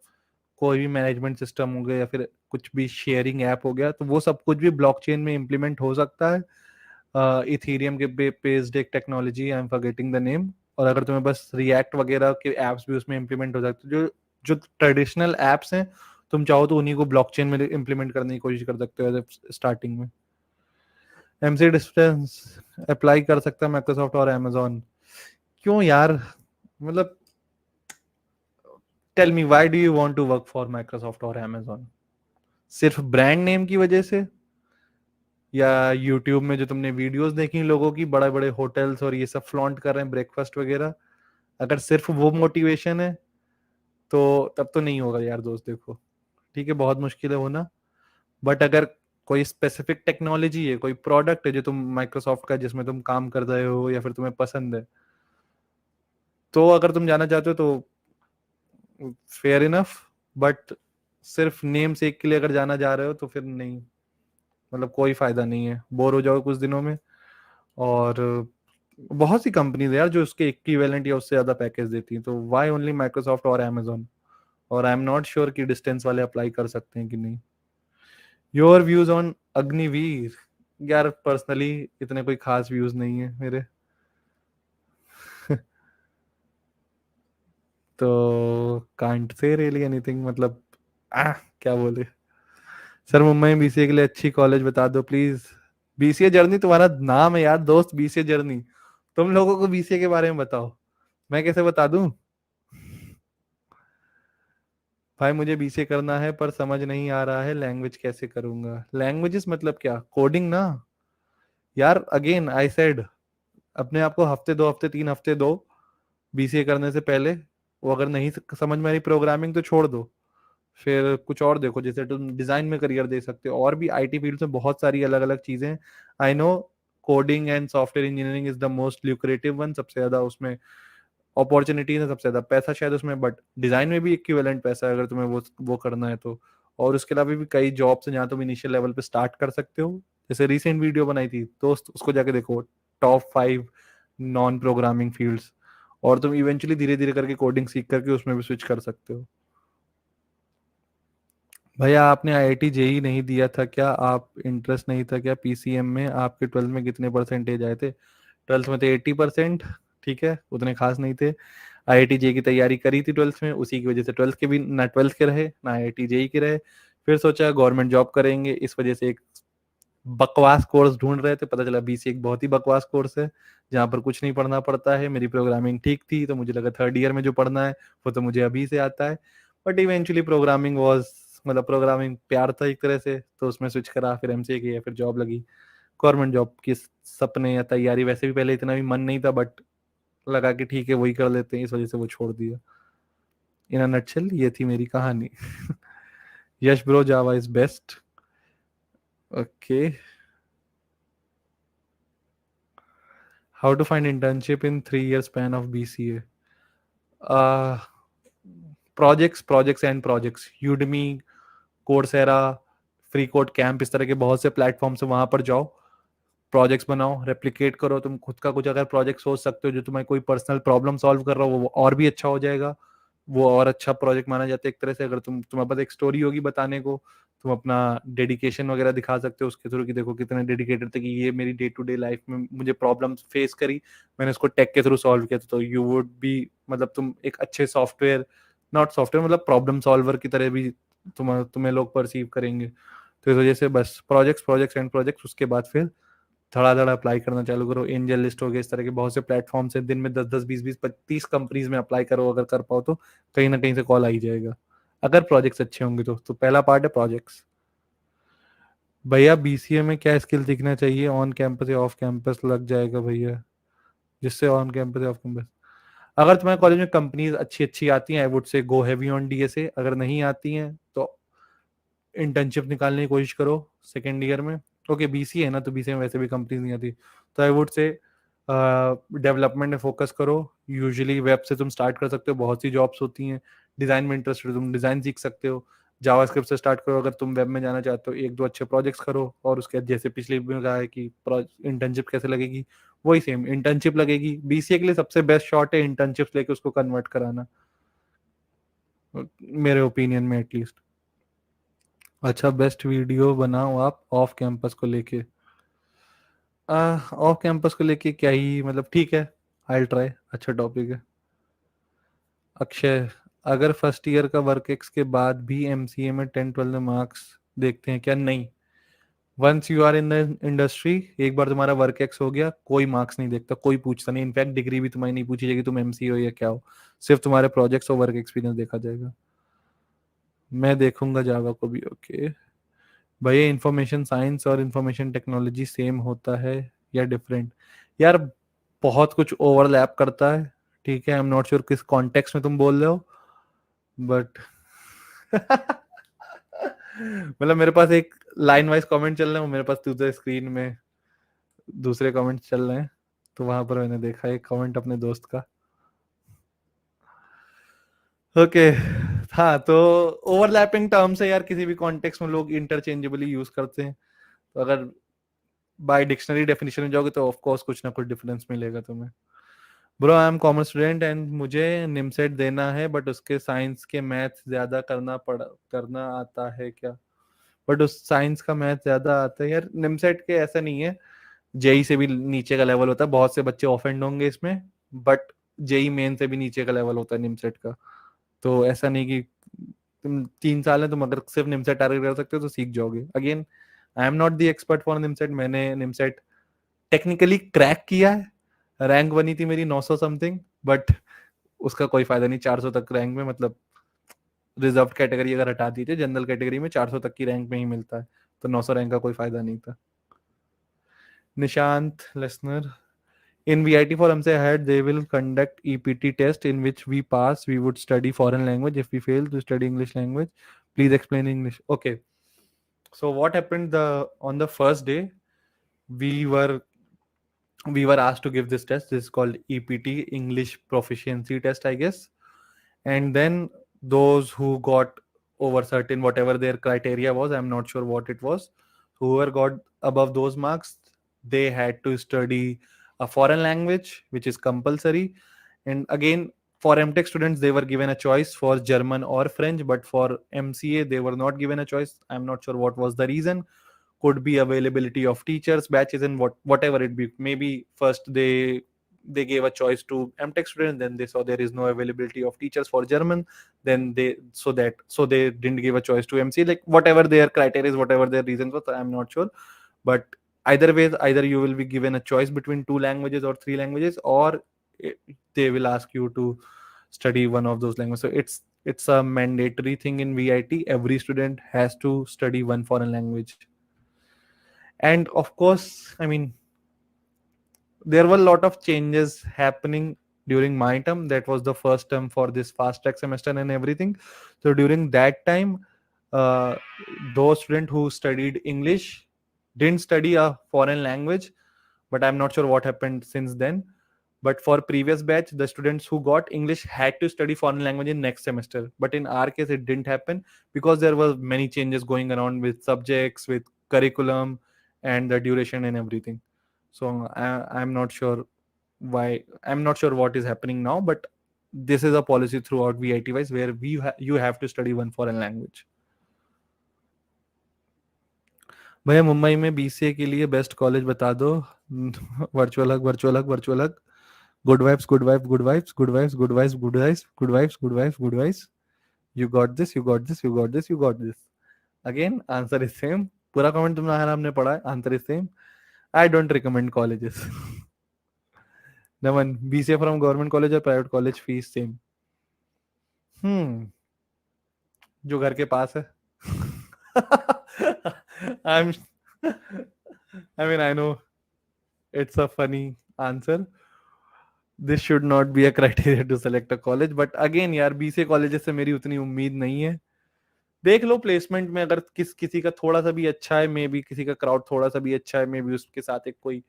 कोई भी मैनेजमेंट सिस्टम हो गया या फिर कुछ भी शेयरिंग ऐप हो गया, तो वो सब कुछ भी ब्लॉकचेन में इम्प्लीमेंट हो सकता है। इथेरियम के बेस्ड एक technology, I am forgetting the name. और अगर तुम्हें बस रिएक्ट वगैरह के एप्स भी उसमें इम्प्लीमेंट हो सकते हैं, जो जो ट्रेडिशनल एप्स हैं, तुम चाहो तो उन्हीं को ब्लॉकचेन में इम्प्लीमेंट करने की कोशिश कर सकते हो स्टार्टिंग में। एमसी डिस्टेंस अप्लाई कर सकता है माइक्रोसॉफ्ट और अमेजोन? क्यों यार, मतलब tell me why do you want to work for Microsoft और अमेजोन? सिर्फ ब्रांड नेम की वजह से, या यूट्यूब में जो तुमने वीडियोस देखी लोगों की, बड़े बड़े होटल्स और ये सब फ्लॉन्ट कर रहे हैं ब्रेकफास्ट वगैरह, अगर सिर्फ वो मोटिवेशन है तो तब तो नहीं होगा यार दोस्त। देखो ठीक है, बहुत मुश्किल है होना, बट अगर कोई स्पेसिफिक टेक्नोलॉजी है, कोई प्रोडक्ट है जो तुम माइक्रोसॉफ्ट का जिसमें तुम काम कर रहे हो या फिर तुम्हें पसंद है, तो अगर तुम जाना चाहते हो तो फेयर इनफ। बट सिर्फ नेम सेक के लिए अगर जाना जा रहे हो तो फिर नहीं, मतलब कोई फायदा नहीं है, बोर हो जाओगे कुछ दिनों में। और बहुत सी कंपनीज है यार जो उसके इक्विवेलेंट या उससे ज्यादा पैकेज देती हैं, तो वाई ओनली माइक्रोसॉफ्ट और अमेजोन? और आई एम नॉट श्योर कि डिस्टेंस वाले अप्लाई कर सकते हैं कि नहीं। Your views on Agniveer? यार पर्सनली इतने कोई खास व्यूज नहीं है मेरे तो कांट से रियली एनीथिंग, मतलब क्या बोले। सर मुंबई में बीसीए के लिए अच्छी कॉलेज बता दो प्लीज। बीसीए जर्नी तुम्हारा नाम है यार दोस्त, बीसीए जर्नी। तुम लोगों को बीसीए के बारे में बताओ, मैं कैसे बता दूं? भाई मुझे बीसीए करना है पर समझ नहीं आ रहा है लैंग्वेज कैसे करूंगा। लैंग्वेजेस मतलब क्या, कोडिंग ना? यार अगेन आई सेड, अपने आप को हफ्ते 2 हफ्ते 3 हफ्ते दो बीसीए करने से पहले। वो अगर नहीं समझ में आ रही प्रोग्रामिंग तो छोड़ दो, फिर कुछ और देखो, जैसे तुम डिजाइन में करियर दे सकते हो, और भी आईटी फील्ड में बहुत सारी अलग अलग चीजें। I know coding and software engineering is the most lucrative one, सबसे ज्यादा उसमें अपॉर्चुनिटीज है, सबसे ज्यादा पैसा शायद उसमें, बट डिजाइन में भी इक्विवेलेंट पैसा है अगर तुम्हें वो करना है तो। और उसके अलावा भी कई जॉब्स हैं जहाँ तुम इनिशियल लेवल पे स्टार्ट कर सकते हो। जैसे रिसेंट वीडियो बनाई थी दोस्त, उसको जाके देखो, टॉप 5 नॉन प्रोग्रामिंग फील्ड्स, और तुम इवेंचुअली धीरे धीरे करके कोडिंग सीख करके उसमें भी स्विच कर सकते हो। भैया आपने आईआईटी जेई नहीं दिया था क्या? आप इंटरेस्ट नहीं था क्या पीसीएम में? आपके 12th में कितने परसेंटेज आए थे? 12th में तो 80%। ठीक है, उतने खास नहीं थे। आईआईटी जेई की तैयारी करी थी 12th में, उसी की वजह से 12th के भी ना 12th के रहे ना आईआईटी जेई के रहे। फिर सोचा गवर्नमेंट जॉब करेंगे, इस वजह से एक बकवास कोर्स ढूंढ रहे थे, पता चला बीसी एक बहुत ही बकवास कोर्स है जहाँ पर कुछ नहीं पढ़ना पड़ता है। मेरी प्रोग्रामिंग ठीक थी तो मुझे लगा थर्ड ईयर में जो पढ़ना है वो तो मुझे अभी से आता है। बट इवेंचुअली प्रोग्रामिंग वॉज, मतलब प्रोग्रामिंग प्यार था एक तरह से, तो उसमें स्विच करा, फिर एमसीए किया, फिर जॉब लगी। गवर्नमेंट जॉब की सपने या तैयारी वैसे भी पहले इतना भी मन नहीं था, बट लगा कि ठीक है वही कर लेते हैं, इस वजह से वो छोड़ दिया। इन अ नटशेल ये थी मेरी कहानी। Yash bro Java is best. Okay. How to find internship in 3 year span of BCA? Projects and projects, Udemy, Coursera, free code camp, इस तरह के बहुत से प्लेटफॉर्म से, वहां पर जाओ, प्रोजेक्ट्स बनाओ, रेप्लिकेट करो। तुम खुद का कुछ अगर प्रोजेक्ट सोच सकते हो जो तुम्हें कोई पर्सनल प्रॉब्लम सॉल्व कर रहा हो, वो और भी अच्छा हो जाएगा, वो और अच्छा प्रोजेक्ट माना जाता है एक तरह से। अगर तुम्हारे पास एक स्टोरी होगी बताने को, तुम अपना डेडिकेशन वगैरह दिखा सकते हो उसके थ्रू, कि देखो कितने डेडिकेटेड थे, कि ये मेरी डे टू डे लाइफ में मुझे प्रॉब्लम फेस करी, मैंने उसको टेक के थ्रू सॉल्व किया। तो यू वुड बी, मतलब तुम एक अच्छे सॉफ्टवेयर, नॉट सॉफ्टवेयर मतलब प्रॉब्लम सॉल्वर की तरह भी तुम्हें लोग परसीव करेंगे। तो इस वजह से बस प्रोजेक्ट्स प्रोजेक्ट्स एंड प्रोजेक्ट्स, उसके बाद फिर धड़ाधड़ अप्लाई करना चालू करो। एंजल लिस्ट हो गया, इस तरह के बहुत से प्लेटफॉर्म्स हैं, दिन में 10 10 20 20 30 कंपनीज में अप्लाई करो, अगर कर पाओ तो कहीं ना कहीं से कॉल आ ही जाएगा, अगर प्रोजेक्ट्स अच्छे होंगे तो पहला पार्ट है प्रोजेक्ट्स। भैया बीसीए में क्या स्किल सीखना चाहिए, ऑन कैंपस या ऑफ कैंपस लग जाएगा भैया? जिससे ऑन कैंपस या ऑफ कैंपस, अगर तुम्हारे कॉलेज में कंपनीज अच्छी अच्छी आती हैं, आई वुड से गो हैवी ऑन डीएसए। अगर नहीं आती हैं तो इंटर्नशिप निकालने की कोशिश करो सेकेंड ईयर में। ओके बीसीए है ना, तो बीसीए में वैसे भी कंपनीज नहीं आती, तो आई वुड से डेवलपमेंट में फोकस करो। यूजुअली वेब से तुम स्टार्ट कर सकते हो, बहुत सी जॉब्स होती हैं। डिज़ाइन में इंटरेस्टेड हो तुम डिज़ाइन सीख सकते हो, जावास्क्रिप्ट से स्टार्ट करो। अगर तुम वेब में जाना चाहते हो, एक दो अच्छे प्रोजेक्ट्स करो, और उसके बाद जैसे पिछले में कहा है कि इंटर्नशिप कैसे लगेगी, वही सेम इंटर्नशिप लगेगी। बीसीए के लिए सबसे बेस्ट शॉट है इंटर्नशिप लेके उसको कन्वर्ट कराना, मेरे ओपिनियन में एटलीस्ट। अच्छा बेस्ट वीडियो बनाओ आप ऑफ कैंपस को लेके। ऑफ कैंपस को लेके क्या ही मतलब, ठीक है, आई ट्राई, अच्छा टॉपिक है। अक्षय, अगर फर्स्ट ईयर का वर्क एक्स के बाद भी एमसीए में 10-12 में मार्क्स देखते हैं क्या? नहीं, once you are in the industry, एक बार तुम्हारा वर्क एक्स हो गया, कोई मार्क्स नहीं देखता, कोई पूछता नहीं। इनफैक्ट डिग्री भी तुम्हारी नहीं पूछी जाएगी तुम एमसीए हो या क्या हो, सिर्फ तुम्हारे प्रोजेक्ट्स और वर्क एक्सपीरियंस देखा जाएगा। मैं देखूंगा जावा को भी। ओके भैया, इंफॉर्मेशन साइंस और इंफॉर्मेशन टेक्नोलॉजी सेम होता है या डिफरेंट? यार बहुत कुछ ओवरलैप करता है, ठीक है। आई एम नॉट श्योर किस कॉन्टेक्स्ट में तुम बोल रहे हो, बट मतलब मेरे पास एक लाइन वाइज कमेंट चल रहे हैं, मेरे पास दूसरे स्क्रीन में दूसरे कमेंट चल रहे हैं, तो वहां पर मैंने देखा एक कमेंट अपने दोस्त का। ओके हाँ, तो ओवरलैपिंग टर्म्स है यार, किसी भी कॉन्टेक्स्ट में लोग इंटरचेंजेबली यूज करते हैं। तो अगर बाय डिक्शनरी डेफिनेशन में जाओगे तो ऑफ कोर्स कुछ ना कुछ डिफरेंस मिलेगा तुम्हें। Bro I am commerce student and मुझे निमसेट देना है, बट उसके साइंस के मैथ ज्यादा करना आता है क्या? बट उस साइंस का मैथ ज्यादा आता है यार निमसेट के, ऐसा नहीं है। जेई से भी नीचे का लेवल होता है, बहुत से बच्चे ऑफेंड होंगे इसमें, बट जेई मेन से भी नीचे का लेवल होता है निमसेट का। तो ऐसा नहीं कि तुम 3 साल में तुम अगर सिर्फ निमसेट टारगेट कर सकते हो तो सीख जाओगे। Again I am not the expert for NIMCET, मैंने निमसेट टेक्निकली क्रैक किया है, रैंक बनी थी मेरी 900 समथिंग, बट उसका कोई फायदा नहीं। 400 तक रैंक में, मतलब रिजर्व कैटेगरी अगर हटा दी थी, जनरल कैटेगरी में 400 तक की रैंक में ही मिलता है, तो 900 रैंक का कोई फायदा नहीं था। Nishant Lesnar, in VIT for हमसे ahead they will conduct EPT test in which we pass we would study foreign language, if we fail to study English language, please explain English. Okay, so what happened, the on the first day we were we were asked to give this test. This is called EPT, English Proficiency Test, I guess. And then those who got over certain whatever their criteria was, I'm not sure what it was, whoever got above those marks, they had to study a foreign language which is compulsory. And again, for MTech students they were given a choice for German or French, but for MCA they were not given a choice. I'm not sure what was the reason. Could be availability of teachers batches and whatever it be. Maybe first they gave a choice to MTech students, then they saw there is no availability of teachers for German, then they didn't give a choice to MC, like whatever their criteria is, whatever their reasons was, I'm not sure. But either way, either you will be given a choice between two languages or three languages, or they will ask you to study one of those languages. So it's a mandatory thing in VIT. Every student has to study one foreign language. And of course, I mean, there were a lot of changes happening during my term. That was the first term for this fast track semester and everything. So during that time, uh, those students who studied English didn't study a foreign language, but I'm not sure what happened since then. But for previous batch, the students who got English had to study foreign language in next semester. But in our case, it didn't happen because there were many changes going around with subjects, with curriculum, and the duration and everything. So I'm not sure why. I'm not sure what is happening now, but this is a policy throughout VIT wise where you have to study one foreign language. भैया मुंबई में BCA के लिए best college बता दो। Virtual हक, virtual हक, virtual हक। Good vibes, good vibes, good vibes, good vibes, good vibes, good vibes, good vibes, good vibes, good vibes. You got this, you got this, you got this, you got this. Again answer is same. पूरा comment तुम्हारा हमने पढ़ा है, answer is same. I don't recommend colleges. Naman, BCA from government college और private college fees same? जो घर के पास है। I M I mean I know it's a funny answer, this should not be a criteria to select a college, but again यार BCA colleges से मेरी उतनी उम्मीद नहीं है। देख लो प्लेसमेंट में अगर किसी का थोड़ा सा भी अच्छा है, मे बी किसी का क्राउड थोड़ा सा भी अच्छा है, मे बी उसके साथ एक कोई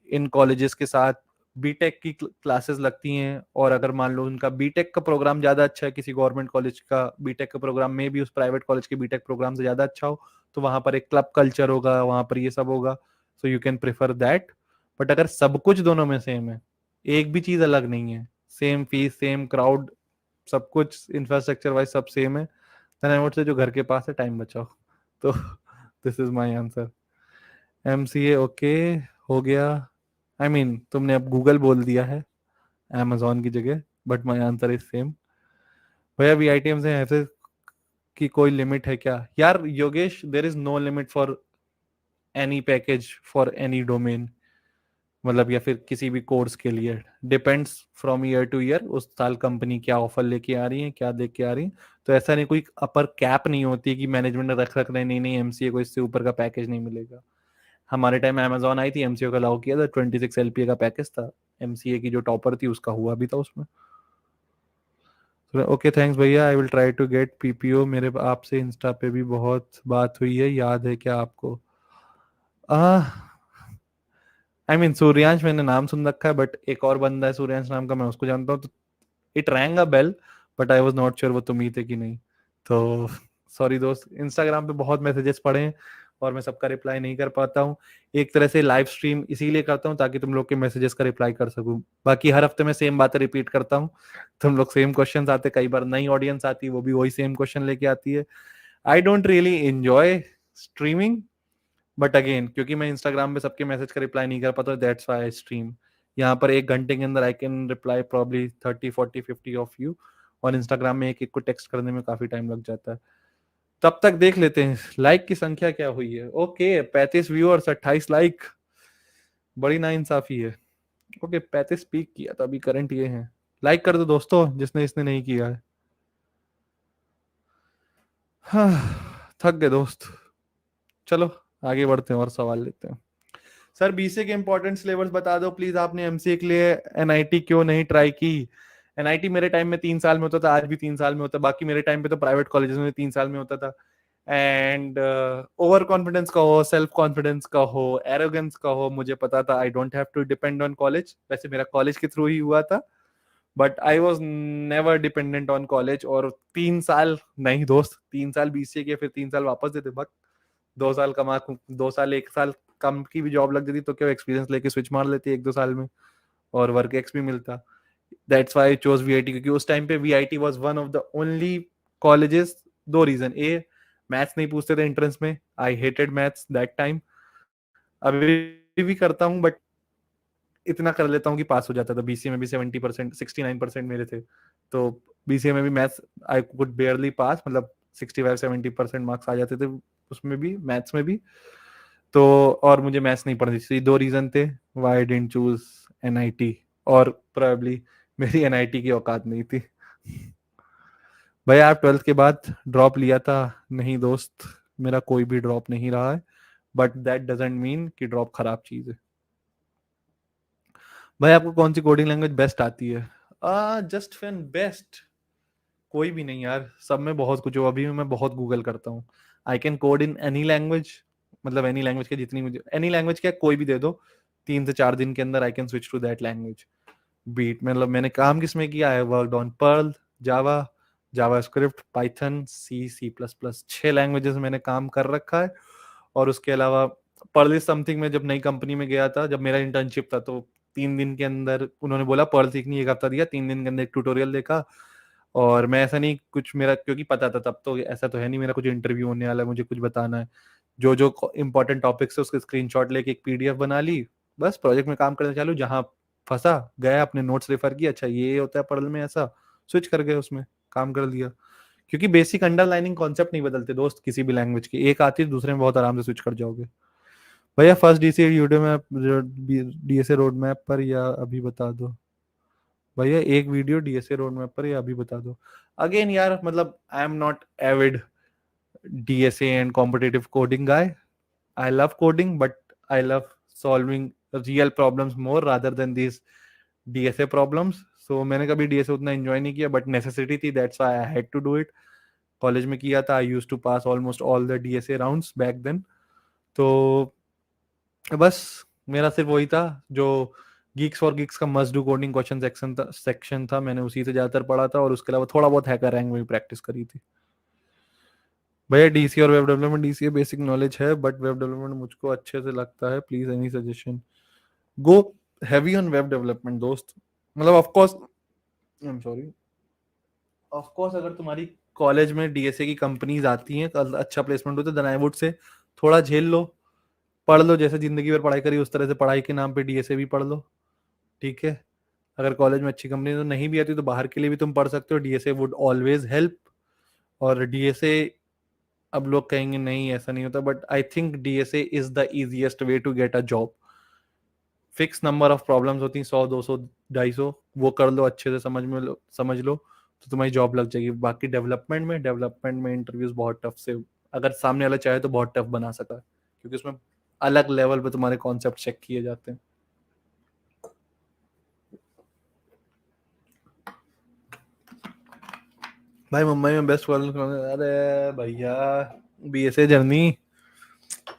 इन कॉलेजेस के साथ बीटेक की क्लासेस लगती हैं, और अगर मान लो उनका बीटेक का प्रोग्राम ज्यादा अच्छा है, किसी गवर्नमेंट कॉलेज का बीटेक का प्रोग्राम में भी उस प्राइवेट कॉलेज के बीटेक प्रोग्राम से ज्यादा अच्छा हो, तो वहां पर एक क्लब कल्चर होगा, वहां पर ये सब होगा, so you can prefer that. But अगर सब कुछ दोनों में सेम है, एक भी चीज अलग नहीं है, सेम फीस सेम क्राउड, सब कुछ इंफ्रास्ट्रक्चर वाइज सब सेम है, देन आई वुड से जो घर के पास है टाइम बचाओ। तो this is my answer. MCA okay हो गया। आई मीन तुमने अब गूगल बोल दिया है amazon की जगह, but my answer is same. भैया वीआईटीएम से ऐसे की कोई लिमिट है क्या? यार Yogesh, there is no limit for any package for any domain, मतलब या फिर किसी भी कोर्स के लिए, depends from year to year, उस साल कंपनी क्या ऑफर लेके आ रही है, क्या देख के आ रही है। तो ऐसा नहीं, कोई अपर कैप नहीं होती कि मैनेजमेंट ने रख रहे नहीं नहीं एमसीए को इससे ऊपर का पैकेज नहीं मिलेगा। हमारे टाइम अमेजोन आई थी, एमसीए को अलाउ किया था, 26 LPA का पैकेज था, एमसीए की जो टॉपर थी उसका हुआ भी था उसमें। ओके थैंक्स भैया, I will try to get PPO. मेरे आपसे इंस्टा पे भी बहुत बात हुई है, याद है क्या आपको? आई मीन सूर्यांश मैंने नाम सुन रखा है, बट एक और बंदा है सूर्यांश नाम का, मैं उसको जानता हूँ, तो it rang a bell, but I was not sure वो तुम ही थे कि नहीं। तो सॉरी दोस्त, इंस्टाग्राम पे बहुत मैसेजेस पड़े हैं और मैं सबका रिप्लाई नहीं कर पाता हूँ। एक तरह से लाइव स्ट्रीम इसीलिए करता हूँ ताकि तुम लोग के मैसेजेस का रिप्लाई कर सकूँ, बाकी हर हफ्ते मैं सेम बातें रिपीट करता हूँ, तुम लोग सेम क्वेश्चंस आते, कई बार नई ऑडियंस आती है वो भी वही सेम क्वेश्चन लेके आती है। I don't really enjoy streaming, but again क्योंकि मैं इंस्टाग्राम पे सबके मैसेज का रिप्लाई नहीं कर पाता, दैट्स व्हाई आई स्ट्रीम। यहाँ पर 1 घंटे के अंदर I can reply probably 30 40 50 of you, और इंस्टाग्राम में एक एक को टेक्स्ट करने में काफी टाइम लग जाता है। तब तक देख लेते हैं लाइक की संख्या क्या हुई है। ओके 35 व्यूअर्स, 28 लाइक, बड़ी नाइंसाफी है। ओके 35 पीक किया तो अभी करंट ये है। लाइक कर दो दोस्तों जिसने इसने नहीं किया है। हाँ, थक गए दोस्त, चलो आगे बढ़ते हैं और सवाल लेते हैं। सर बीसीए के इंपॉर्टेंट सिलेबस बता दो प्लीज, आपने एमसीए के लिए एनआईटी क्यों नहीं ट्राई की? एनआईटी मेरे टाइम में 3 साल में होता था, आज भी 3 साल में होता है, बाकी मेरे टाइम पे तो प्राइवेट कॉलेजेस में 3 साल में होता था। एंड ओवर कॉन्फिडेंस का हो, सेल्फ कॉन्फिडेंस का हो, एरोगेंस का हो, मुझे पता था I don't have to depend on college, वैसे मेरा कॉलेज के थ्रू ही हुआ था, but I was never dependent on college. और 3 साल नहीं दोस्त, 3 साल बीसीए के फिर 3 साल वापस देते भक्त, 2 साल कमा, 2 साल 1 साल कम की भी जॉब लग जाती तो क्या एक्सपीरियंस लेके स्विच मार लेती 1 2 साल में, और वर्क एक्स भी मिलता। That's why I chose VIT, क्योंकि उस टाइम पे VIT was one of the only colleges. 2 reason, a maths नहीं पूछते थे एंट्रेंस में, I hated maths that time, अभी भी करता हूँ बट इतना कर लेता हूँ कि पास हो जाता था। बीसीए में भी 70%, 69% मेरे थे, तो बीसीए में भी मैथ्स आई कुड बेयरली पास, मतलब 65 70% मार्क्स आ जाते थे उसमें भी, मैथ्स में भी। तो और मुझे मैथ्स नहीं पढ़नी थी, 2 रीजन थे वाई डेंट चूज एनआईटी, और प्रोबेबली मेरी एनआईटी की औकात नहीं थी। भैया आप 12th के बाद ड्रॉप लिया था? नहीं दोस्त, मेरा कोई भी ड्रॉप नहीं रहा है, बट दैट डजेंट मीन कि ड्रॉप खराब चीज है। भाई आपको कौन सी कोडिंग लैंग्वेज बेस्ट आती है? जस्ट फैन बेस्ट कोई भी नहीं यार, सब में बहुत कुछ हो, अभी मैं बहुत गूगल करता हूँ। I can code in any language, मतलब एनी लैंग्वेज के जितनी मुझे, एनी लैंग्वेज क्या कोई भी दे दो, 3 से 4 दिन के अंदर I can switch to that language. But मतलब मैंने काम किसमें किया है, worked on Perl, Java, JavaScript, Python, C plus plus, 6 languages मैंने काम कर रखा है। और उसके अलावा पर्ल इज समथिंग, में जब नई कंपनी में गया था, जब मेरा इंटर्नशिप था, तो 3 दिन के अंदर उन्होंने बोला पर्ल सीखनी, 1 हफ्ता दिया, 3 दिन के अंदर एक ट्यूटोरियल देखा। और मैं ऐसा नहीं कुछ, मेरा क्योंकि पता था तब, तो ऐसा तो है नहीं मेरा कुछ इंटरव्यू होने वाला है, मुझे कुछ बताना है, जो जो इंपॉर्टेंट टॉपिक्स है उसके स्क्रीनशॉट लेके एक पीडीएफ बना ली, बस प्रोजेक्ट में काम करना चालू, जहां फंसा गया अपने नोट्स रेफर किया, अच्छा ये होता है पर्ल में ऐसा, स्विच कर गए उसमें, काम कर दिया। क्योंकि बेसिक अंडरलाइनिंग कॉन्सेप्ट नहीं बदलते दोस्त किसी भी लैंग्वेज की, एक आती है दूसरे में बहुत आराम से स्विच कर जाओगे। भैया फर्स्ट डीसी वीडियो में डीएसए रोड मैप पर या अभी बता दो? भैया एक वीडियो डीएसए रोड मैप पर या अभी बता दो? अगेन यार मतलब आई am not Avid DSA and competitive coding guy, I love coding, but I love solving real problems more rather than these DSA problems. So मैंने कभी डीएसए उतना एंजॉय नहीं किया, बट नेसेसिटी थी, that's why I had to do it. College में किया था, I used to pass almost all the DSA rounds back then. तो बस मेरा सिर्फ वही था जो गीक्स फॉर गीक्स का must do coding question section था, मैंने उसी से ज़्यादातर पढ़ा था, और उसके अलावा थोड़ा बहुत हैकर रैंक में भी प्रैक्टिस करी थी। भैया डीसी और web development, DCA basic knowledge है, बट वेब डेवलपमेंट मुझको अच्छे से लगता है, please any suggestion. Go heavy on web development दोस्त। मतलब of course, I am sorry, of course अगर तुम्हारी कॉलेज में डीएसए की कंपनीज आती हैं, कल अच्छा प्लेसमेंट होता है, देन आई वुड से थोड़ा झेल लो, पढ़ लो, जैसे जिंदगी भर पढ़ाई करी उस तरह से पढ़ाई के नाम पे डीएसए भी पढ़ लो, ठीक है। अगर कॉलेज में अच्छी कंपनी तो नहीं भी आती तो बाहर के लिए भी तुम पढ़ सकते हो, डीएसए वुड ऑलवेज हेल्प। और डीएसए, अब लोग कहेंगे नहीं ऐसा नहीं होता, but I think DSA is the easiest way to get a job. Fix number of problems होती हैं, 100 200 250, वो कर लो अच्छे से, समझ लो तो तुम्हारी जॉब लग जाएगी। बाकी डेवलपमेंट में इंटरव्यूज बहुत टफ से, अगर सामने वाला चाहे तो बहुत टफ बना सका, क्योंकि उसमें अलग लेवल पे तुम्हारे कॉन्सेप्ट चेक किए जाते हैं। भाई मुंबई में बेस्ट कॉलेज, अरे भैया बीएसए जर्नी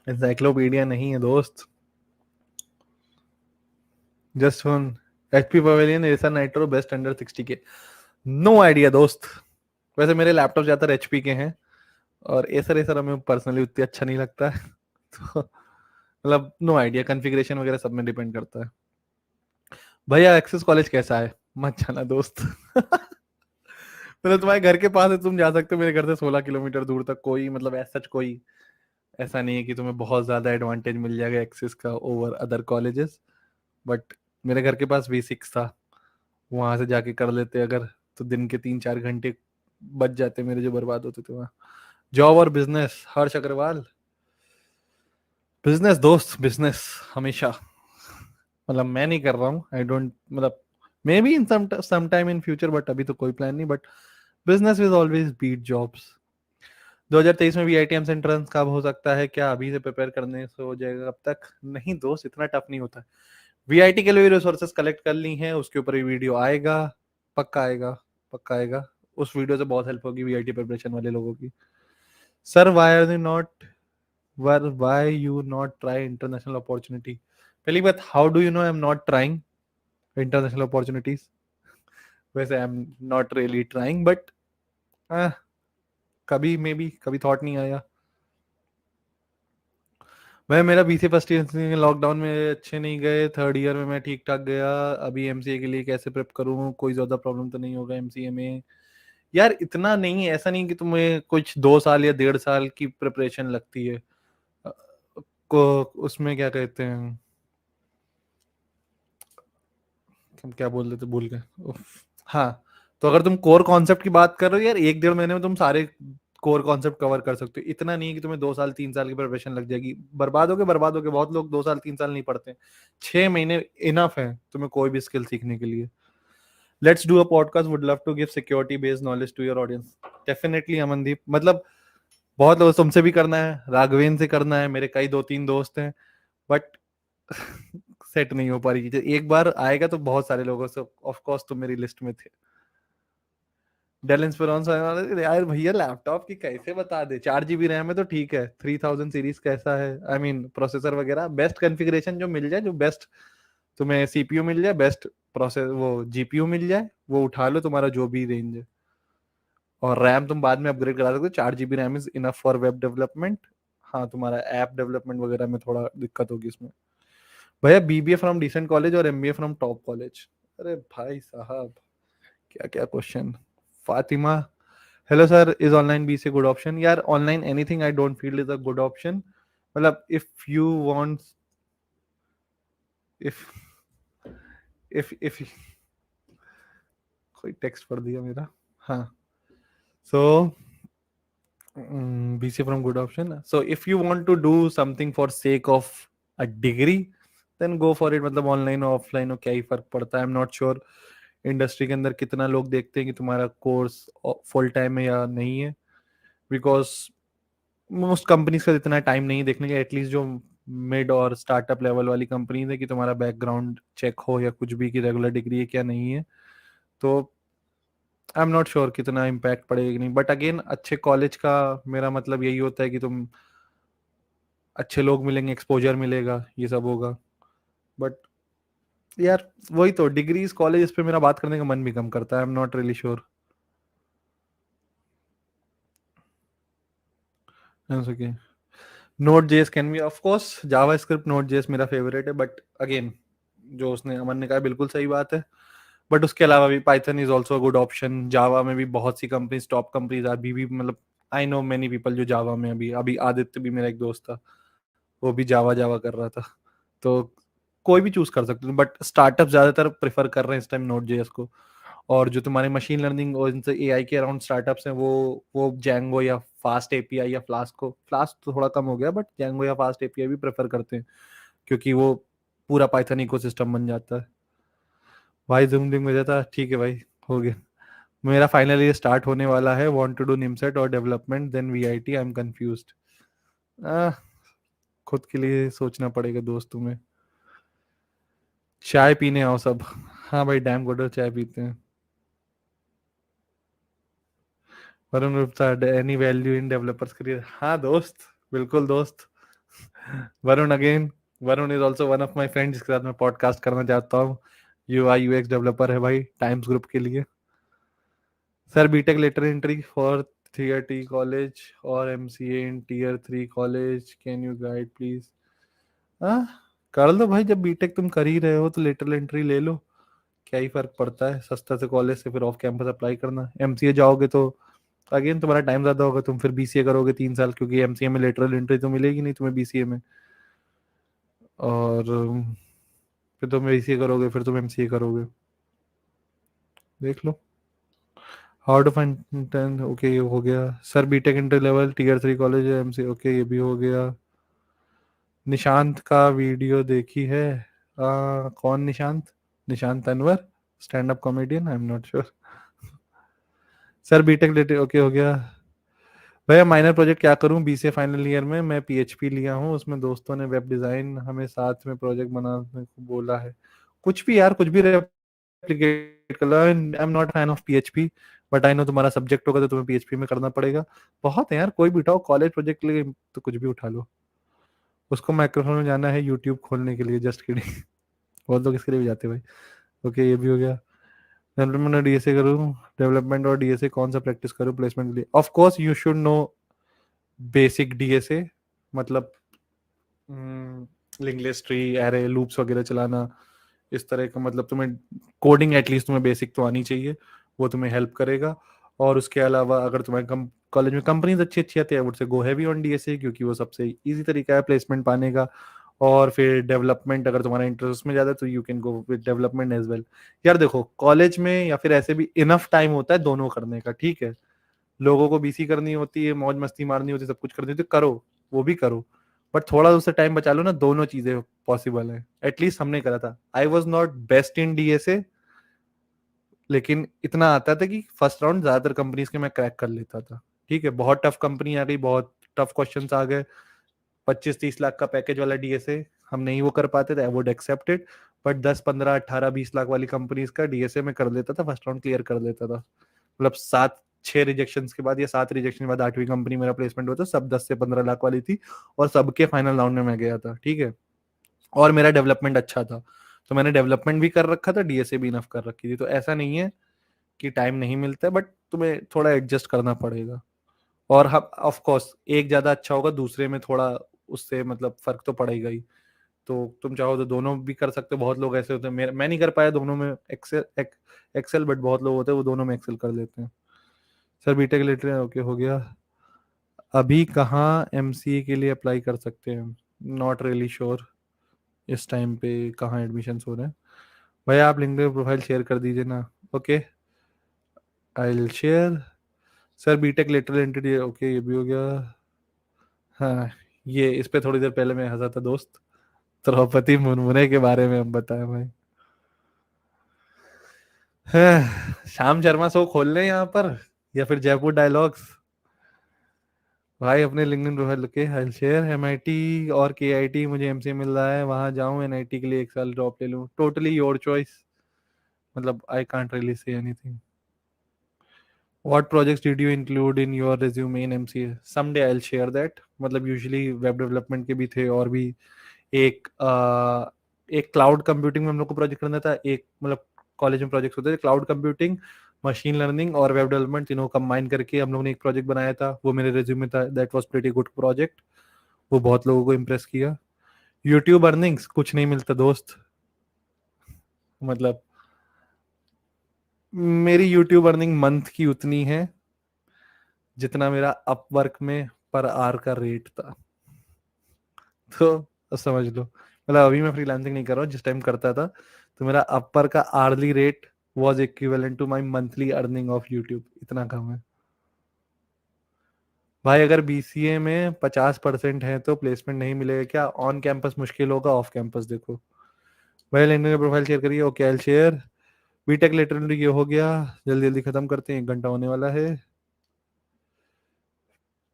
एनसाइक्लोपीडिया नहीं है दोस्त। Just one HP Pavilion Acer Nitro best under 60K, no idea दोस्त। वैसे मेरे लैपटॉप ज्यादातर एचपी के हैं, और एसर एसर हमें पर्सनली उतनी अच्छा नहीं लगता है तो मतलब नो आइडिया, कॉन्फ़िगरेशन वगैरह सब में डिपेंड करता है। भैया एक्सेस कॉलेज कैसा है, मत जाना दोस्त मतलब तुम्हारे घर के पास है, तुम जा सकते हो, मेरे घर से 16 किलोमीटर दूर तक, कोई मतलब ऐसा कोई ऐसा नहीं है कि तुम्हें बहुत ज्यादा एडवांटेज मिल जाएगा एक्सेस का ओवर अदर कॉलेजेस। बट मेरे घर के पास V6 था, वहां से जाके कर लेते अगर, तो दिन के 3 4 घंटे बच जाते मेरे जो बर्बाद होते थे वहाँ। जॉब और बिजनेस, हर्ष अग्रवाल। बिजनेस दोस्त, बिजनेस हमेशा, मतलब मैं नहीं कर रहा हूँ, आई डोंट, मतलब maybe in some time in future, but अभी तो कोई प्लान नहीं, but business will always beat jobs. 2023 में वीआईटी एंट्रेंस कब हो सकता है, क्या अभी से प्रिपेयर करने से हो जाएगा, कब तक? नहीं दोस्त, इतना टफ नहीं होता। वीआईटी के लिए रिसोर्सेज कलेक्ट कर ली हैं, उसके ऊपर भी वीडियो आएगा, पक्का आएगा, पक्का आएगा। उस वीडियो से बहुत हेल्प होगी वीआईटी प्रिपरेशन वाले लोगों की। Sir why are you not, why you not try international opportunity? पहली बात, how do you know I am not trying international opportunities? वैसे I am not really trying, but कभी मे बी कभी thought नहीं आया। भाई मेरा बीसी फर्स्ट ईयर लॉकडाउन में अच्छे नहीं गए, थर्ड ईयर में मैं ठीक ठाक गया। अभी एमसीए के लिए कैसे प्रेप करूँ, कोई ज्यादा प्रॉब्लम तो नहीं होगा एमसीए में? यार इतना नहीं, ऐसा नहीं कि तुम्हें कुछ 2 साल या 1.5 साल की प्रिपरेशन लगती है। अ, को उसमें क्या कहते हैं, हम क्या बोल रहे थे भूल गए, उफ। हाँ, तो अगर तुम कोर कॉन्सेप्ट की बात कर रहे हो यार, 1 1.5 महीने में तुम सारे कोर कॉन्सेप्ट कवर कर सकते हो। इतना नहीं है कि तुम्हें 2 साल 3 साल की प्रिपरेशन लग जाएगी, बर्बाद हो गए। बहुत लोग 2 साल 3 साल नहीं पढ़ते, 6 महीने इनफ है तुम्हें कोई भी स्किल सीखने के लिए। Let's do a podcast, would love to give security based knowledge to your audience. Definitely Amandeep, मतलब बहुत लोग, तुमसे भी करना है, राघवेन से करना है, मेरे कई 2 3 दोस्त हैं, बट सेट नहीं हो पा रही चीजें। एक बार आएगा तो बहुत सारे लोगों से, ऑफ कोर्स तुम मेरी लिस्ट में थे। डेल इंस्पिरॉन यार भैया लैपटॉप की कैसे बता दे, 4 GB रैम है तो ठीक है, 3000 सीरीज कैसा है, आई मीन प्रोसेसर वगैरह, बेस्ट कॉन्फ़िगरेशन जो मिल जाए, जो बेस्ट तुम्हें सीपीयू मिल जाए, बेस्ट प्रोसेस वो जीपीयू मिल जाए, वो उठा लो, तुम्हारा जो भी रेंज है। और रैम तुम बाद में अपग्रेड करा सकते हो, 4 GB RAM is enough for web development. हाँ, तुम्हारा ऐप डेवलपमेंट वगैरह में थोड़ा दिक्कत होगी इसमें। भैया बीबीए फ्रॉम डिसेंट कॉलेज और एमबीए फ्रॉम टॉप कॉलेज? अरे भाई साहब, क्या क्या question. Fatima, hello sir, is online BSc good option? यार online anything I don't feel is a good option. मतलब if you want, if if कोई text पढ़ दिया मेरा। हाँ, so BC from good option. So if you want to do something for sake of a degree, then go for it. मतलब online और offline हो क्या ही फर्क पड़ता है? I am not sure industry के अंदर कितना लोग देखते हैं कि तुम्हारा कोर्स फुल टाइम है या नहीं है, बिकॉज मोस्ट कंपनीज का इतना टाइम नहीं है देखने का। एटलीस्ट जो मिड और स्टार्टअप लेवल वाली कंपनी है कि तुम्हारा बैकग्राउंड चेक हो या कुछ भी, कि रेगुलर डिग्री है क्या नहीं है। तो आई एम नॉट श्योर कितना इम्पैक्ट पड़ेगा कि नहीं, बट अगेन अच्छे कॉलेज का मेरा मतलब यही होता है कि तुम अच्छे लोग मिलेंगे, एक्सपोजर मिलेगा, ये सब होगा। बट यार वही तो, डिग्रीज कॉलेज पे मेरा बात करने का मन भी कम करता है। I am not really sure. Okay, note JS can be of course, Java script note JS मेरा फेवरेट है, बट अगेन जो उसने अमन ने कहा बिल्कुल सही बात है। बट उसके अलावा भी Python is also a good option. Java में भी बहुत सी कंपनीज, टॉप कंपनीज अभी भी, मतलब आई नो मेनी पीपल जो जावा में अभी अभी आदित्य भी मेरा एक दोस्त था, वो भी जावा जावा कर रहा था। तो कोई भी चूज कर सकते हो, बट स्टार्टअप ज्यादातर प्रेफर कर रहे हैं इस टाइम नोट जेएस को। और जो तुम्हारे मशीन लर्निंग और इनसे एआई के अराउंड स्टार्टअप्स हैं, वो जैंगो या फास्ट एपीआई या फ्लास्क को, फ्लास्क तो थोड़ा कम हो गया, बट जैंगो या फास्ट एपीआई भी प्रेफर करते हैं, क्योंकि वो पूरा पाइथन इकोसिस्टम बन जाता है। भाई जूम लिंक भेजा था, ठीक है भाई, हो गया। मेरा फाइनल ये स्टार्ट होने वाला है, वांट टू डू निमसेट और development then VIT, I am confused. खुद के लिए सोचना पड़ेगा दोस्त तुम्हें। चाय पीने आओ सब। हाँ भाई, डैम गुड चाय पीते हैं। Varun Gupta, any value in developers career? हाँ दोस्त, बिल्कुल दोस्त। Varun again, Varun is also one of my friend जिसके साथ मैं पॉडकास्ट करना चाहता हूँ। यूआई यूएक्स डेवलपर है भाई, टाइम्स ग्रुप के लिए। Sir BTech lateral entry for tier T college और MCA in tier three college, can you guide please? हाँ, कर लो भाई, जब बीटेक तुम कर ही रहे हो तो लेटर एंट्री ले लो। क्या ही फर्क पड़ता है, सस्ता से कॉलेज से फिर ऑफ कैंपस अप्लाई करना। एमसीए जाओगे तो अगेन तुम्हारा टाइम ज्यादा होगा, तुम फिर बीसीए करोगे 3 साल, क्योंकि एमसीए में लेटरल एंट्री तो मिलेगी नहीं तुम्हें बीसीए में। और फिर तुम बीसीए करोगे, फिर तुम एमसीए करोगे, देख लो। हाउ टू फाइंड, ओके ये हो गया। Sir BTech inter level tier three college MCA, okay ये भी हो गया। निशांत का वीडियो देखी है? कौन Nishant? Nishant Anwar, stand up comedian, I am not sure. Sir BTech later, okay हो गया। भैया माइनर प्रोजेक्ट क्या करूं, बीसीए फाइनल ईयर में मैं पीएचपी लिया हूं, उसमें दोस्तों ने वेब डिजाइन हमें साथ में प्रोजेक्ट बनाने को बोला है। कुछ भी यार, कुछ भी रेप्लिकेट कर लो। I am not fan of PHP, but I know तुम्हारा सब्जेक्ट होगा तो तुम्हें पीएचपी में करना पड़ेगा। बहुत है यार, कोई भी उठाओ कॉलेज प्रोजेक्ट के लिए तो कुछ भी उठा लो। उसको माइक्रोफोन में जाना है यूट्यूब खोलने के लिए, जस्ट किडिंग। बहुत लोग इसके लिए भी जाते हैं भाई। ओके ये भी हो गया। डेवलपमेंट और डीएसए करूँ? डेवलपमेंट और डीएसए कौन सा प्रैक्टिस करूँ प्लेसमेंट के लिए? Of course you should know basic DSA, मतलब link list tree, array, loops वगैरह चलाना, इस तरह का। मतलब तुम्हें कोडिंग एटलीस्ट तुम्हें बेसिक तो आनी चाहिए, वो तुम्हें हेल्प करेगा। और उसके अलावा अगर तुम्हें कॉलेज में कंपनीज अच्छी अच्छी आती है, वो से गो हैवी ऑन डीएसए, क्योंकि वो सबसे इजी तरीका है प्लेसमेंट पाने का। और फिर डेवलपमेंट, अगर तुम्हारा इंटरेस्ट में ज्यादा है तो you can go with development as well. यार देखो, कॉलेज में या फिर ऐसे भी इनफ टाइम होता है दोनों करने का, ठीक है। लोगों को बीसी करनी होती है, मौज मस्ती मारनी होती है, सब कुछ करनी होती है, करो, वो भी करो। बट थोड़ा उससे टाइम बचा लो ना, दोनों चीजें पॉसिबल है। एटलीस्ट हमने करा था। I was not best in DSA, लेकिन इतना आता था कि फर्स्ट राउंड ज्यादातर कंपनीज के मैं क्रैक कर लेता था। ठीक है, बहुत टफ कंपनी आ गई, बहुत टफ क्वेश्चंस आ गए, 25-30 लाख का पैकेज वाला डीएसए हम नहीं वो कर पाते थे, I would accept it. But 10-15-18-20 lakh वाली कंपनीज का डीएसए में कर लेता था, फर्स्ट राउंड क्लियर कर लेता था। मतलब 7-6 रिजेक्शन के बाद या 7 रिजेक्शन के बाद 8वीं कंपनी मेरा प्लेसमेंट हुआ था, सब 10 से 15 लाख वाली थी, और सबके फाइनल राउंड में मैं गया था, ठीक है। और मेरा डेवलपमेंट अच्छा था, तो मैंने डेवलपमेंट भी कर रखा था, डीएसए भी इनफ कर रखी थी। तो ऐसा नहीं है कि टाइम नहीं मिलता है, बट तुम्हें थोड़ा एडजस्ट करना पड़ेगा। और हम ऑफ कोर्स एक ज्यादा अच्छा होगा, दूसरे में थोड़ा उससे मतलब फर्क तो पड़ेगा ही। तो तुम चाहो तो दोनों भी कर सकते हो, बहुत लोग ऐसे होते हैं, मैं नहीं कर पाया दोनों में एक्सेल, बट बहुत लोग होते हैं वो दोनों में एक्सेल कर लेते हैं। सर बीटेक लिटरेचर, ओके हो गया। अभी कहाँ एमसीए के लिए अप्लाई कर सकते हैं? नॉट रियली श्योर इस टाइम पे कहाँ एडमिशन हो रहे हैं। भैया आप लिंक्डइन प्रोफाइल शेयर कर दीजिए ना। Okay, I will share. Sir BTech lateral entity, okay ये भी हो गया। हाँ, ये इस पे थोड़ी देर पहले मैं हंसा था दोस्त, द्रौपदी मुर्मुरे के बारे में हम बताया भाई। हाँ, श्याम शर्मा शो खोल लें यहाँ पर, या फिर जयपुर डायलॉग्स। भाई अपने लिंक्डइन प्रोफाइल के आई शेयर एमआईटी और केआईटी, मुझे एमसीए मिल रहा है, वहां जाऊं एनआईटी के लिए 1 साल ड्रॉप ले लूं, टोटली योर चॉइस। मतलब I can't really say anything. What projects did you include in your resume in MCA? Someday I'll share that. मतलब यूजुअली वेब डेवलपमेंट के भी थे और भी एक एक क्लाउड कंप्यूटिंग में हम लोग को प्रोजेक्ट करना था। एक मतलब कॉलेज में प्रोजेक्ट होते थे क्लाउड कंप्यूटिंग, मशीन लर्निंग और वेब डेवलपमेंट, तीनों कंबाइन करके हम लोग ने एक प्रोजेक्ट बनाया था, वो मेरे रिज्यूमे था। That was pretty good project, वो बहुत लोगों को इम्प्रेस किया। यूट्यूब अर्निंग्स कुछ नहीं मिलता दोस्त। मतलब मेरी यूट्यूब अर्निंग मंथ की उतनी है जितना मेरा अपवर्क में पर आवर का रेट था। तो अब समझ लो, मतलब अभी मैं फ्रीलांसिंग नहीं कर रहा हूँ, जिस टाइम करता था तो मेरा अपर का hourly rate was equivalent to my monthly earning of YouTube, इतना कम है। भाई अगर बीसीए में 50% है तो प्लेसमेंट नहीं मिलेगा क्या? ऑन कैंपस मुश्किल होगा, ऑफ कैंपस देखो। भाई लिंक्डइन का प्रोफाइल शेयर करिए। Okay I share. BTech literally ये हो गया, जल्दी जल्दी खत्म करते हैं, 1 घंटा होने वाला है।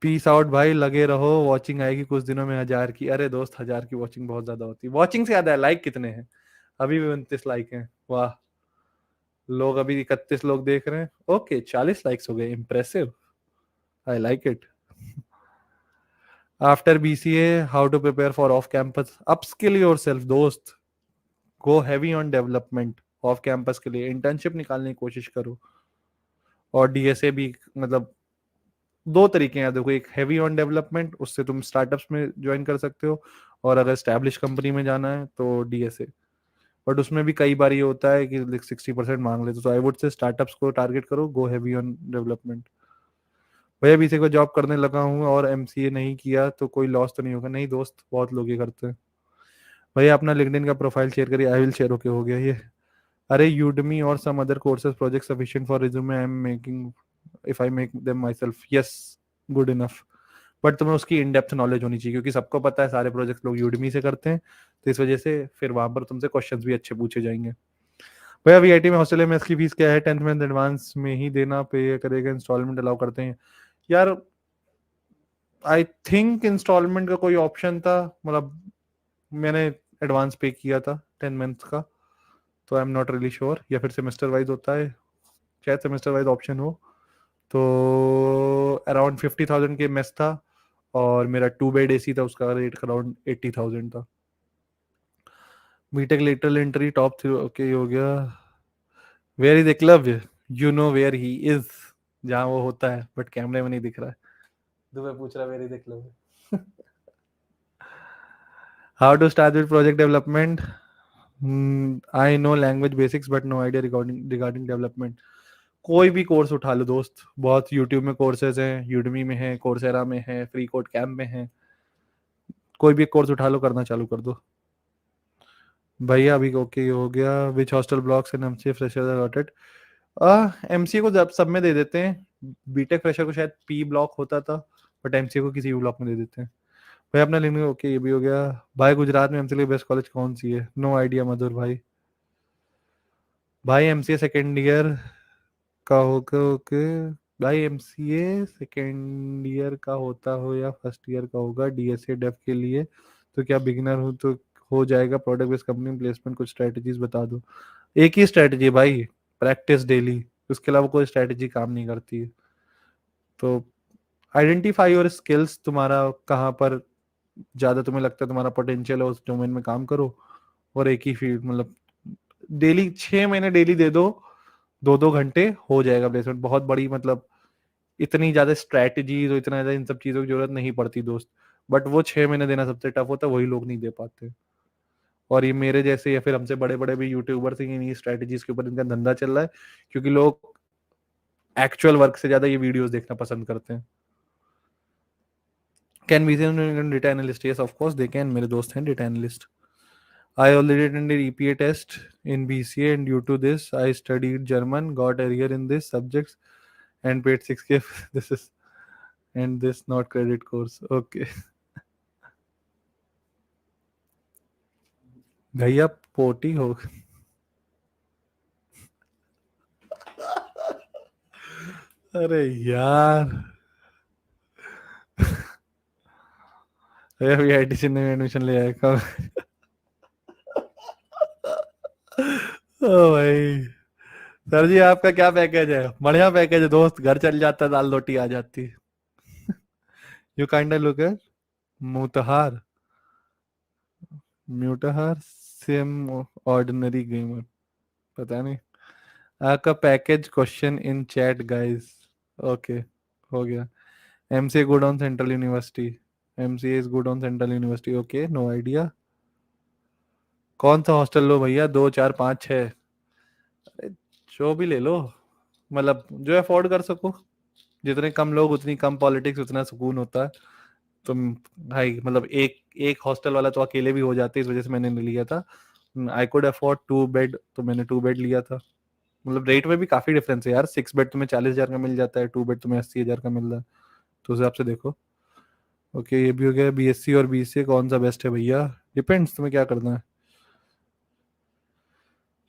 पीस आउट भाई, लगे रहो, वॉचिंग आएगी कुछ दिनों में 1000 की। अरे दोस्त 1000 की वॉचिंग बहुत ज्यादा होती है, वॉचिंग से ज्यादा है लाइक कितने हैं? अभी भी 29 लाइक हैं, वाह। लोग अभी 31 लोग देख रहे हैं, ओके 40 लाइक्स हो गए, impressive, I like it. After BCA how to prepare for off campus? Upskill yourself दोस्त, go heavy on development. Off campus के लिए इंटर्नशिप निकालने की कोशिश करो, और डीएसए भी। मतलब दो तरीके हैं देखो, एक हैवी ऑन डेवलपमेंट, उससे तुम स्टार्टअप्स में ज्वाइन कर सकते हो, और अगर स्टैब्लिश कंपनी में जाना है तो डीएसए। बट उसमें भी कई बार ये होता है कि 60% मांग लेते, तो आई वुड से स्टार्टअप्स को टारगेट करो, गो हैवी ऑन डेवलपमेंट। भैया बीसी को जॉब करने लगा हूँ और एमसीए नहीं किया तो कोई लॉस तो नहीं होगा? नहीं दोस्त, बहुत लोग ये करते हैं। भैया अपना लिंक्डइन का प्रोफाइल शेयर करिए। आई विल शेयर। ओके हो गया ये। अरे यूडमी और some other courses project sufficient for resume I am making if I make them myself? Yes, good enough. But तुम्हें उसकी इन डेप्थ नॉलेज होनी चाहिए, क्योंकि सबको पता है सारे प्रोजेक्ट लोग यूडमी से करते हैं, तो इस वजह से फिर वहां पर तुमसे क्वेश्चंस भी अच्छे पूछे जाएंगे। भैया वीआईटी में हॉस्टल में इसकी फीस क्या है? 10th में एडवांस में ही देना पे करेगा, इंस्टॉलमेंट अलाउ करते हैं? यार आई थिंक इंस्टॉलमेंट का कोई ऑप्शन था, मतलब मैंने एडवांस पे किया था 10 मंथ का, तो आई एम नॉट रियली श्योर, या फिर सेमेस्टर वाइज होता है, शायद सेमेस्टर वाइज ऑप्शन हो। तो अराउंड 50,000 के मेस था, और मेरा 2 बेड एसी था, उसका रेट अराउंड 80,000 था। BTech lateral entry top 3, okay हो गया। Where is Eklavya? You know where he is, जहाँ वो होता है बट कैमरे में नहीं दिख रहा है। दुबे पूछ रहा where is Eklavya. How to start with project development? I know language basics but no idea regarding regarding development. कोई भी कोर्स उठा लो दोस्त, बहुत यूट्यूब में कोर्सेज हैं, यूडमी में है, कोर्सेरा में है, फ्री कोड कैम्प में है, कोई भी कोर्स उठा लो, करना चालू कर दो। भैया अभी ओके हो गया। Which hostel blocks and MCA fresher allotted? MCA को सब में दे देते हैं, बीटेक फ्रेशर को शायद पी ब्लॉक होता था, बट एमसीए को किसी भी ब्लॉक में दे देते हैं। भाई अपना लिंक ओके, ये भी हो गया। भाई गुजरात में एमसीए के बेस्ट कॉलेज कौन सी है? नो आइडिया मधुर भाई। भाई एमसीए सेकेंड ईयर का होगा, ओके। भाई एमसीए सेकेंड ईयर का होता हो या फर्स्ट ईयर का होगा डीएसए डेव के लिए, तो क्या बिगिनर हो तो हो जाएगा? प्रोडक्ट बेस्ड कंपनी प्लेसमेंट, कुछ स्ट्रेटजीज बता दो। एक ही स्ट्रेटजी भाई, प्रैक्टिस डेली, उसके अलावा कोई स्ट्रेटजी काम नहीं करती है। तो आइडेंटिफाई योर स्किल्स, तुम्हारा कहाँ पर ज्यादा तुम्हें लगता है तुम्हारा पोटेंशियल है, उस डोमेन में काम करो, और एक ही फील्ड, मतलब डेली 6 महीने डेली दे दो, 2-2 घंटे हो जाएगा प्लेसमेंट। बहुत बड़ी मतलब इतनी ज्यादा स्ट्रैटेजीज और इतना ज्यादा इन सब चीजों की जरूरत नहीं पड़ती दोस्त, बट वो 6 महीने देना सबसे टफ होता है, वही लोग नहीं दे पाते। और ये मेरे जैसे या फिर हमसे बड़े बड़े भी यूट्यूबर्स हैं, इन्हीं स्ट्रैटेजीज के ऊपर इनका धंधा चल रहा है, क्योंकि लोग एक्चुअल वर्क से ज्यादा ये वीडियोस देखना पसंद करते हैं। Can be data analyst? Yes of course they can, मेरे दोस्त हैं data analyst. I already attended EPA test in BCA, and due to this, I studied German, got a year in this subjects, and paid 6K. This is and this not credit course. Okay. भैया पोटी हो। अरे यार, भैया VIT Chennai में admission ले आए कब? ओ भाई, सर जी आपका क्या पैकेज है? बढ़िया पैकेज है दोस्त, घर चल जाता, दाल रोटी आ जाती। यू काइंड लुक है Mutahar, Mutahar, same ordinary gamer, पता नहीं। आपका package question in chat guys. Okay, हो गया। MCA good on central university, MCA is good on central university, okay, no idea. कौन सा हॉस्टल लो भैया, 2 4 5 6? अरे, जो भी ले लो, मतलब जो अफोर्ड कर सको। जितने कम लोग उतनी कम पॉलिटिक्स, उतना सुकून होता है। तुम भाई मतलब एक एक हॉस्टल वाला तो अकेले भी हो जाते, इस वजह से मैंने नहीं लिया था। आई कुड अफोर्ड 2 बेड, तो मैंने 2 बेड लिया था। मतलब रेट में भी काफी डिफरेंस है यार, 6 बेड तुम्हें 40,000 का मिल जाता है, 2 बेड तुम्हें 80,000 का मिल रहा है। तो उस हिसाब से देखो। ओके, ये भी हो गया। बीएससी और बीसीए कौन सा बेस्ट है भैया? डिपेंड्स तुम्हें क्या करना है।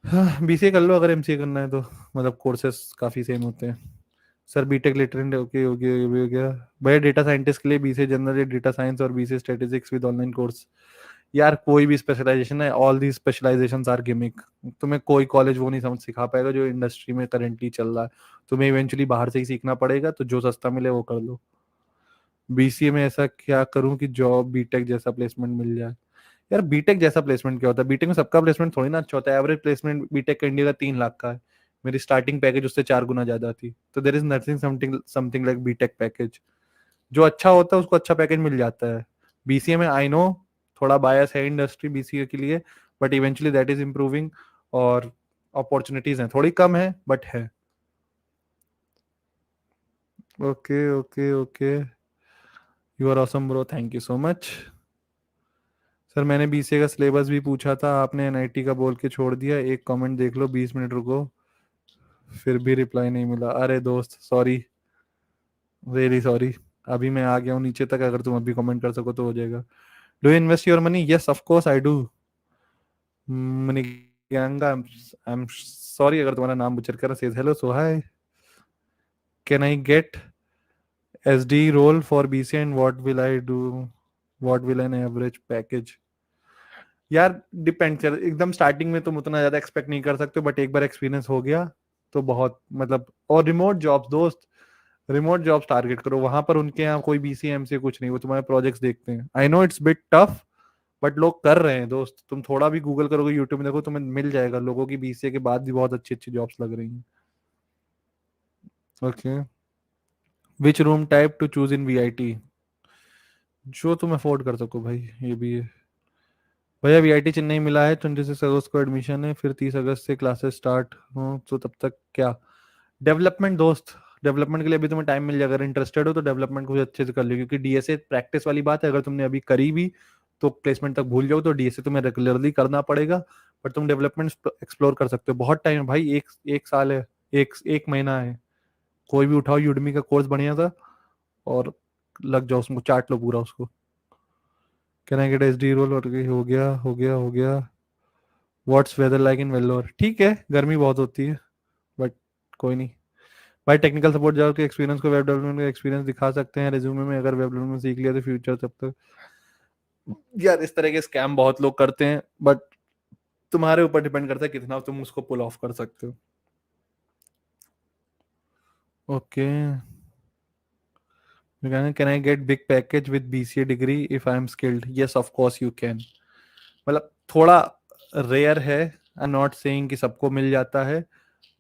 हाँ, बीसीए कर लो अगर एमसीए करना है तो, मतलब कोर्सेस काफी सेम होते हैं। सर बीटेक लिटरेंट, ओके ओके, ये भी हो गया। भैया डेटा साइंटिस्ट के लिए बीसीए जनरल डेटा साइंस और BCA statistics with online course. यार कोई भी स्पेशलाइजेशन है, all the specializations are gimmick. तुम्हें कोई कॉलेज वो नहीं समझ सिखा पाएगा जो इंडस्ट्री में करंटली चल रहा है। तुम्हें इवेंचुअली बाहर से ही सीखना पड़ेगा, तो जो सस्ता मिले वो कर लो। बीसीए में ऐसा क्या करूं कि जॉब बीटेक जैसा प्लेसमेंट मिल जाए? यार बीटेक जैसा प्लेसमेंट क्या होता है? बीटेक में सबका प्लेसमेंट थोड़ी ना अच्छा होता है। एवरेज प्लेसमेंट बीटेक का इंडिया का 3 लाख का है। मेरी स्टार्टिंग पैकेज उससे 4 गुना ज्यादा थी, तो there is nothing something something like BTech package. जो अच्छा होता है उसको अच्छा पैकेज मिल जाता है। बीसीए में आई नो थोड़ा बायस है इंडस्ट्री बीसीए के लिए, but eventually that is improving. और अपॉर्चुनिटीज हैं, थोड़ी कम है बट है। Okay okay okay, you are awesome bro, thank you so much. Sir मैंने बीसीए का सिलेबस भी पूछा था, आपने एनआईटी का बोल के छोड़ दिया। एक कमेंट देख लो, 20 मिनट रुको। फिर भी रिप्लाई नहीं मिला, अरे दोस्त सॉरी, वेरी सॉरी। अभी मैं आ गया हूँ नीचे तक, अगर तुम अभी कमेंट कर सको तो हो जाएगा। Do you invest your money? Yes of course I do. Money गैंगा, आई एम सॉरी अगर तुम्हारा नाम बुचर कर, says hello, so hi. Can I get SD role for BCA and what will I do? What will an average package? यार depend, एकदम starting में तुम उतना ज्यादा एक्सपेक्ट नहीं कर सकते, बट एक बार एक्सपीरियंस हो गया तो बहुत मतलब। और रिमोट जॉब्स दोस्त, रिमोट जॉब्स टारगेट करो, वहां पर उनके यहाँ कोई बीसीएम से कुछ नहीं, वो तुम्हारे प्रोजेक्ट्स देखते हैं। आई know it's bit tough, but लोग कर रहे हैं दोस्त। तुम थोड़ा भी गूगल करोगे, यूट्यूब में देखो, तुम्हें मिल जाएगा लोगों की बीसीए के बाद भी बहुत अच्छी अच्छी जॉब्स लग रही हैं। Okay, which room type two choose in VIT? जो तुम अफोर्ड कर सको भाई, ये भी है। भैया वीआईटी चेन्नई मिला है, 26 अगस्त को एडमिशन है, फिर 30 अगस्त से क्लासेस स्टार्ट हो, तो तब तक क्या? डेवलपमेंट दोस्त, डेवलपमेंट के लिए अभी तुम्हें टाइम मिल जाएगा। अगर इंटरेस्टेड हो तो डेवलपमेंट कुछ अच्छे से कर लो, क्योंकि डीएसए प्रैक्टिस वाली बात है। अगर तुमने अभी करी भी तो प्लेसमेंट तक भूल जाओ, तो डीएसए तुम्हें रेगुलरली करना पड़ेगा। बट तुम डेवलपमेंट एक्सप्लोर कर सकते हो, बहुत टाइम है भाई, एक एक साल है, एक महीना है। कोई भी उठाओ यूडमी का कोर्स बढ़िया था, और लग जाओ उसको, चाट लो पूरा उसको। Can I get SD role? और हो गया हो गया हो गया। What's weather like in Vellore? ठीक है, गर्मी बहुत होती है, बट कोई नहीं। भाई टेक्निकल सपोर्ट जाओ के एक्सपीरियंस को, वेब डेवलपमेंट का एक्सपीरियंस दिखा सकते हैं रिज्यूमे में, अगर वेब डेवलपमेंट सीख लिया तो फ्यूचर तब तक। यार इस तरह के स्कैम बहुत लोग करते हैं, बट तुम्हारे ऊपर डिपेंड करता है कितना तुम उसको पुल ऑफ कर सकते हो। Okay, can I get big package with BCA degree if I am skilled? Yes of course you can. मतलब थोड़ा रेयर है, आई एम नॉट सेइंग कि सबको मिल जाता है,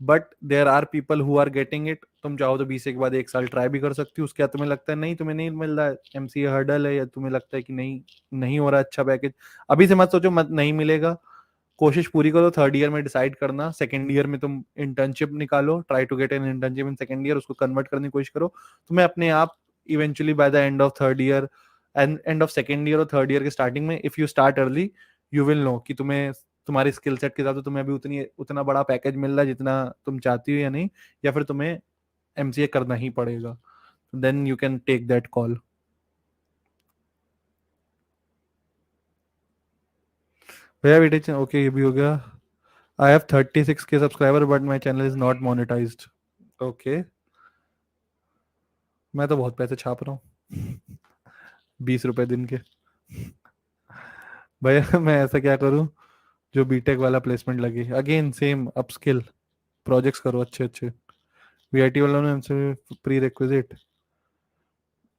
but there are people who are getting it. तुम चाहो तो बीसीए के बाद 1 साल ट्राई भी कर सकती हो, उसके बाद तुम्हें लगता है नहीं, तुम्हें नहीं मिल रहा है, एमसीए हर्डल है, या तुम्हें लगता है कि नहीं, नहीं हो रहा अच्छा पैकेज, अभी से मत सोचो मत नहीं मिलेगा। कोशिश पूरी करो, 3rd ईयर में डिसाइड करना, 2nd ईयर में तुम इंटर्नशिप निकालो, try to get an internship in 2nd year, उसको कन्वर्ट करने की कोशिश करो। तुम्हें अपने आप eventually by the end of 3rd year, end of 2nd year और 3rd ईयर के स्टार्टिंग में, if you start early, you will know कि तुम्हें तुम्हारी स्किल सेट के हिसाब से तुम्हें अभी उतना बड़ा पैकेज मिल रहा है जितना तुम चाहती हो या नहीं, या फिर तुम्हें एमसीए करना ही पड़ेगा। Then you can take that call. भैया बेटे ओके, ये भी हो गया। आई हैव 36 के subscriber but my channel is not monetised. Okay, मैं तो बहुत पैसे छाप रहा हूँ, 20 रुपए दिन के। भैया मैं ऐसा क्या करूं जो बीटेक वाला प्लेसमेंट लगे? अगेन सेम अपस्किल, प्रोजेक्ट्स करो अच्छे अच्छे। वीआईटी वालों ने हमसे pre requisite,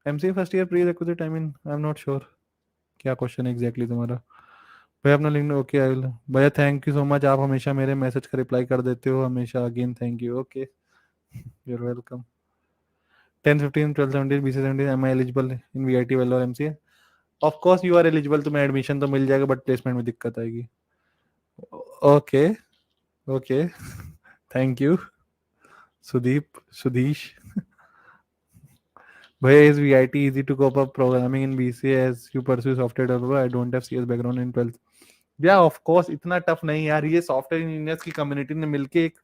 MCA first year pre requisite, I mean I am not sure क्या क्वेश्चन है एग्जैक्टली तुम्हारा। भैया अपना लिंक ओके आई विल। भैया थैंक यू सो मच, आप हमेशा मेरे मैसेज का रिप्लाई कर देते हो हमेशा, again thank you. Okay, you're welcome. 10 15 12 17 BC 17 am I eligible in VIT वाला और MCA? Of course you are eligible, तुम्हें एडमिशन तो मिल जाएगा बट प्लेसमेंट में दिक्कत आएगी। Okay, okay, thank you Sudeep, Sudhish. भैया is VIT easy to cope up programming in BCA as you pursue software developer? I don't have CS background in 12th. या of course इतना टफ नहीं यार, ये सॉफ्टवेयर इंजीनियर्स की कम्युनिटी ने मिलके एक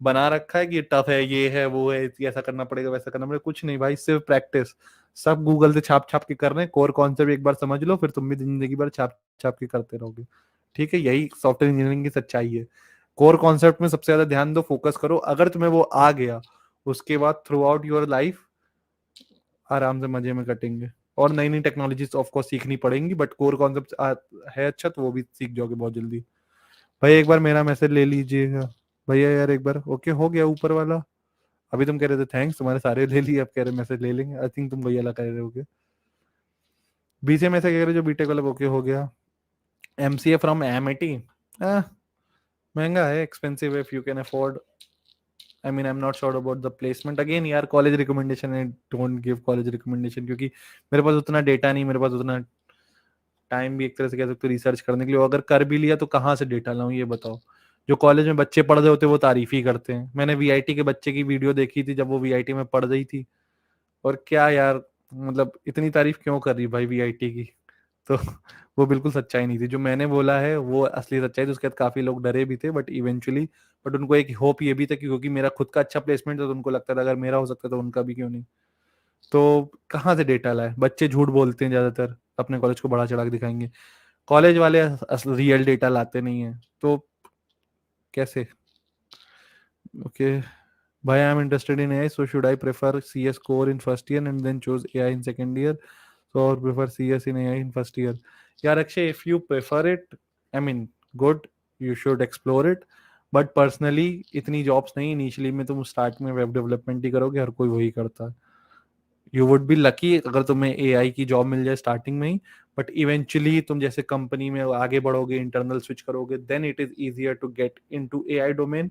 बना रखा है कि ये टफ है, ये है, वो है, ऐसा करना पड़ेगा, वैसा करना पड़ेगा। कुछ नहीं भाई, सिर्फ प्रैक्टिस। सब गूगल से छाप छाप के कर रहे हैं, कोर कॉन्सेप्ट एक बार समझ लो, फिर तुम भी जिंदगी भर छाप छाप के करते रहोगे। ठीक है, यही सॉफ्टवेयर इंजीनियरिंग की सच्चाई है। कोर कॉन्सेप्ट में सबसे ज्यादा ध्यान दो, फोकस करो, अगर तुम्हें वो आ गया उसके बाद थ्रू आउट योर लाइफ आराम से मजे में कटेंगे। और नई नई टेक्नोलॉजीज ऑफ कोर्स सीखनी पड़ेंगी, बट कोर कॉन्सेप्ट है अच्छा तो वो भी सीख जाओगे बहुत जल्दी। भाई एक बार मेरा मैसेज ले लीजिएगा भैया यार, एक बार ओके हो गया ऊपर वाला। अभी तुम कह रहे थे थैंक्स, तुम्हारे सारे ले लिए, अब कह रहे मैसेज ले लेंगे। आई थिंक तुम भैया ला कह रहे होगे। बीसीए में से कह रहे जो बीटेक वाला ओके हो गया। एमसीए फ्रॉम एमआईटी महंगा है, expensive if you can afford. I mean I am not sure about the placement, again यार कॉलेज रिकमेंडेशन है, डोंट गिव कॉलेज रिकमेंडेशन, क्योंकि मेरे पास उतना डेटा नहीं, मेरे पास उतना टाइम भी एक तरह से कह सकते हो रिसर्च करने के लिए। अगर कर भी लिया तो कहाँ से डेटा लाऊं ये बताओ। जो कॉलेज में बच्चे पढ़ रहे होते हैं वो तारीफ ही करते हैं। मैंने वीआईटी के बच्चे की वीडियो देखी थी जब वो वीआईटी में पढ़ रही थी, और क्या यार, मतलब इतनी तारीफ क्यों कर रही भाई वीआईटी की? तो वो बिल्कुल सच्चाई नहीं थी जो मैंने बोला है, वो असली सच्चाई थी। उसके बाद काफी लोग डरे भी थे बट इवेंचुअली, बट उनको एक होप ये भी था कि क्योंकि मेरा खुद का अच्छा प्लेसमेंट था तो उनको लगता था अगर मेरा हो सकता तो उनका भी क्यों नहीं। तो कहाँ से डेटा लाए? बच्चे झूठ बोलते हैं ज्यादातर, अपने कॉलेज को बड़ा चढ़ा के दिखाएंगे। कॉलेज वाले रियल डेटा लाते नहीं है, तो कैसे? ओके, भाई I am interested in AI, so should I prefer CS core in first year and then choose AI in second year, so or prefer CS in AI in first year? यार Akshay, if you prefer it, I mean good, you should explore it, but personally इतनी jobs नहीं initially में, तुम start में web development ही करोगे, हर कोई वही करता है। यू वुड बी लकी अगर तुम्हें AI की जॉब मिल जाए स्टार्टिंग में ही, बट इवेंचुअली तुम जैसे कंपनी में आगे बढ़ोगे, इंटरनल स्विच करोगे, then it is easier to get into AI domain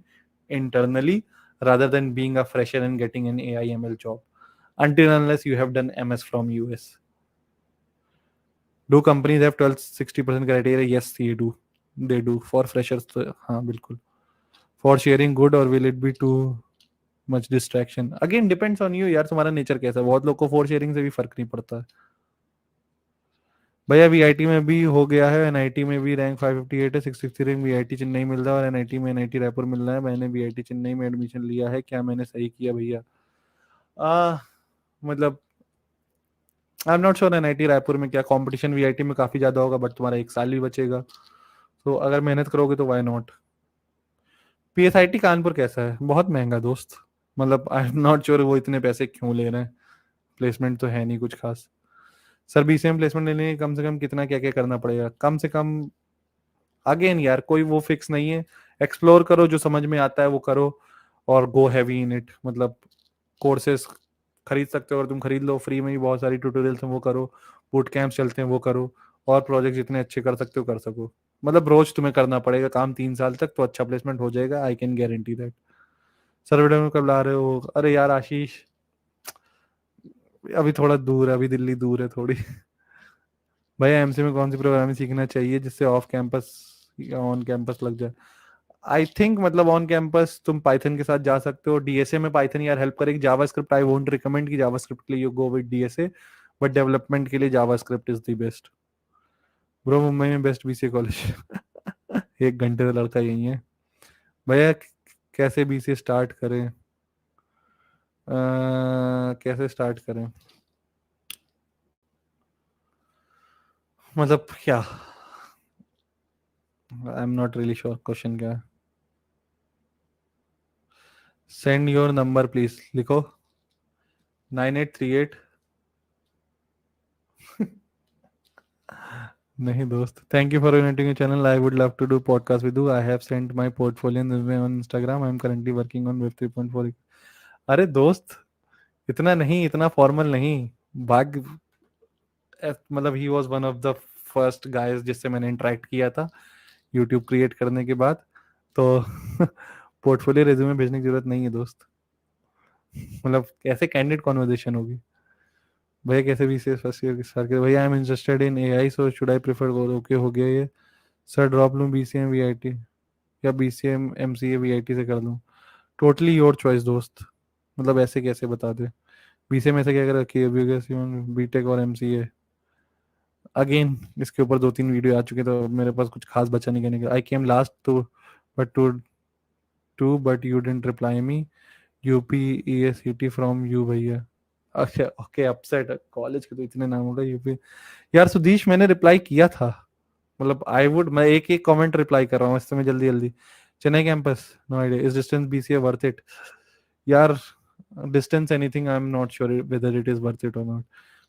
internally rather than being a fresher and getting an AI ML job until unless you have done MS from US. Do companies have 12 60% criteria? Yes, they do. They do for freshers तो हाँ बिल्कुल। For sharing good or will it be too much distraction? Again depends on you यार, तुम्हारा nature कैसा है। बहुत लोग को for sharing से भी फर्क नहीं पड़ता है। भैया वीआईटी में भी हो गया है, एनआईटी में भी रैंक 558 है, 663 रैंक वीआईटी चेन्नई मिल रहा है और एनआईटी में एनआईटी रायपुर मिल रहा है। मैंने वीआईटी चेन्नई में एडमिशन लिया है, क्या मैंने सही किया भैया? आ मतलब आई am not sure NIT Raipur में क्या कंपटीशन, वीआईटी में काफी ज्यादा होगा, बट तुम्हारा एक साल भी बचेगा, तो अगर मेहनत करोगे तो वाई नॉट। PSIT कानपुर कैसा है? बहुत महंगा दोस्त, मतलब आई एम नॉट श्योर वो इतने पैसे क्यों ले रहे हैं। प्लेसमेंट तो है नहीं कुछ खास। सर BCM प्लेसमेंट लेने के कम से कम कितना क्या क्या करना पड़ेगा? कम से कम, अगेन यार कोई वो फिक्स नहीं है। एक्सप्लोर करो, जो समझ में आता है वो करो, और गो हैवी इन इट। मतलब कोर्सेस खरीद सकते हो, और तुम खरीद लो, फ्री में ही बहुत सारी ट्यूटोरियल्स हैं वो करो, बूट कैंप्स चलते हैं वो करो, और प्रोजेक्ट जितने अच्छे कर सकते हो कर सको। मतलब रोज तुम्हें करना पड़ेगा काम 3 साल तक, तो अच्छा प्लेसमेंट हो जाएगा, आई कैन गारंटी दैट। सर्वेडर में कब ला रहे हो? अरे यार आशीष, अभी थोड़ा दूर है, अभी दिल्ली दूर है थोड़ी। भैया एमसी में कौन सी प्रोग्रामिंग सीखना चाहिए जिससे ऑफ कैंपस या ऑन कैंपस लग जाए? आई थिंक मतलब ऑन कैंपस तुम पाइथन के साथ जा सकते हो, डीएसए में पाइथन यार हेल्प करेगी। जावास्क्रिप्ट आई वोंट रिकमेंड कि जावास्क्रिप्ट के लिए you go with DSA, but development के लिए JavaScript is the best. Bro Mumbai में बेस्ट बीसीए कॉलेज? 1 घंटे का लड़का यही है। भैया कैसे बीसीए स्टार्ट करें? कैसे स्टार्ट करें मतलब क्या? आई am not really sure question क्या है। सेंड योर नंबर प्लीज, लिखो 9838। नहीं दोस्त, thank you for uniting your channel, I would love to do podcast with you, I have sent my portfolio on Instagram, I am currently working on web 3.4। अरे दोस्त, इतना नहीं, इतना formal नहीं। भाग, मतलब he was one of the first guys जिससे मैंने इंटरेक्ट किया था यूट्यूब क्रिएट करने के बाद, तो पोर्टफोलियो रेज्यूमे भेजने की जरूरत नहीं है दोस्त। मतलब कैसे कैंडिड कॉन्वर्जेशन होगी। भैया कैसे भी से फर्स्ट ईयर स्टार्ट कर, भैया I am interested in AI so should I prefer, okay हो गया ये। सर ड्रॉप लूँ बीसीएम वीआईटी या बीसीएम एमसीए वीआईटी से कर लूँ? टोटली योर चॉइस दोस्त। मतलब ऐसे कैसे बता दे। बीसीएम ऐसे क्या कर रखी है, बीटेक और एमसीए। अगेन इसके ऊपर 2-3 वीडियो आ चुके, तो मेरे पास कुछ खास बचा नहीं कहने का। I came last but two but you didn't reply me, UP ESET from you भैया। अच्छा ओके, अपसेट कॉलेज के तो इतने नाम हो गए यूपी। यार सुदीश, मैंने रिप्लाई किया था। मतलब आई वुड, मैं एक एक कमेंट रिप्लाई कर रहा हूँ इस समय जल्दी जल्दी। Chennai campus, no idea, is distance BCA worth it? यार distance anything, I am not sure whether it is worth it और नॉट।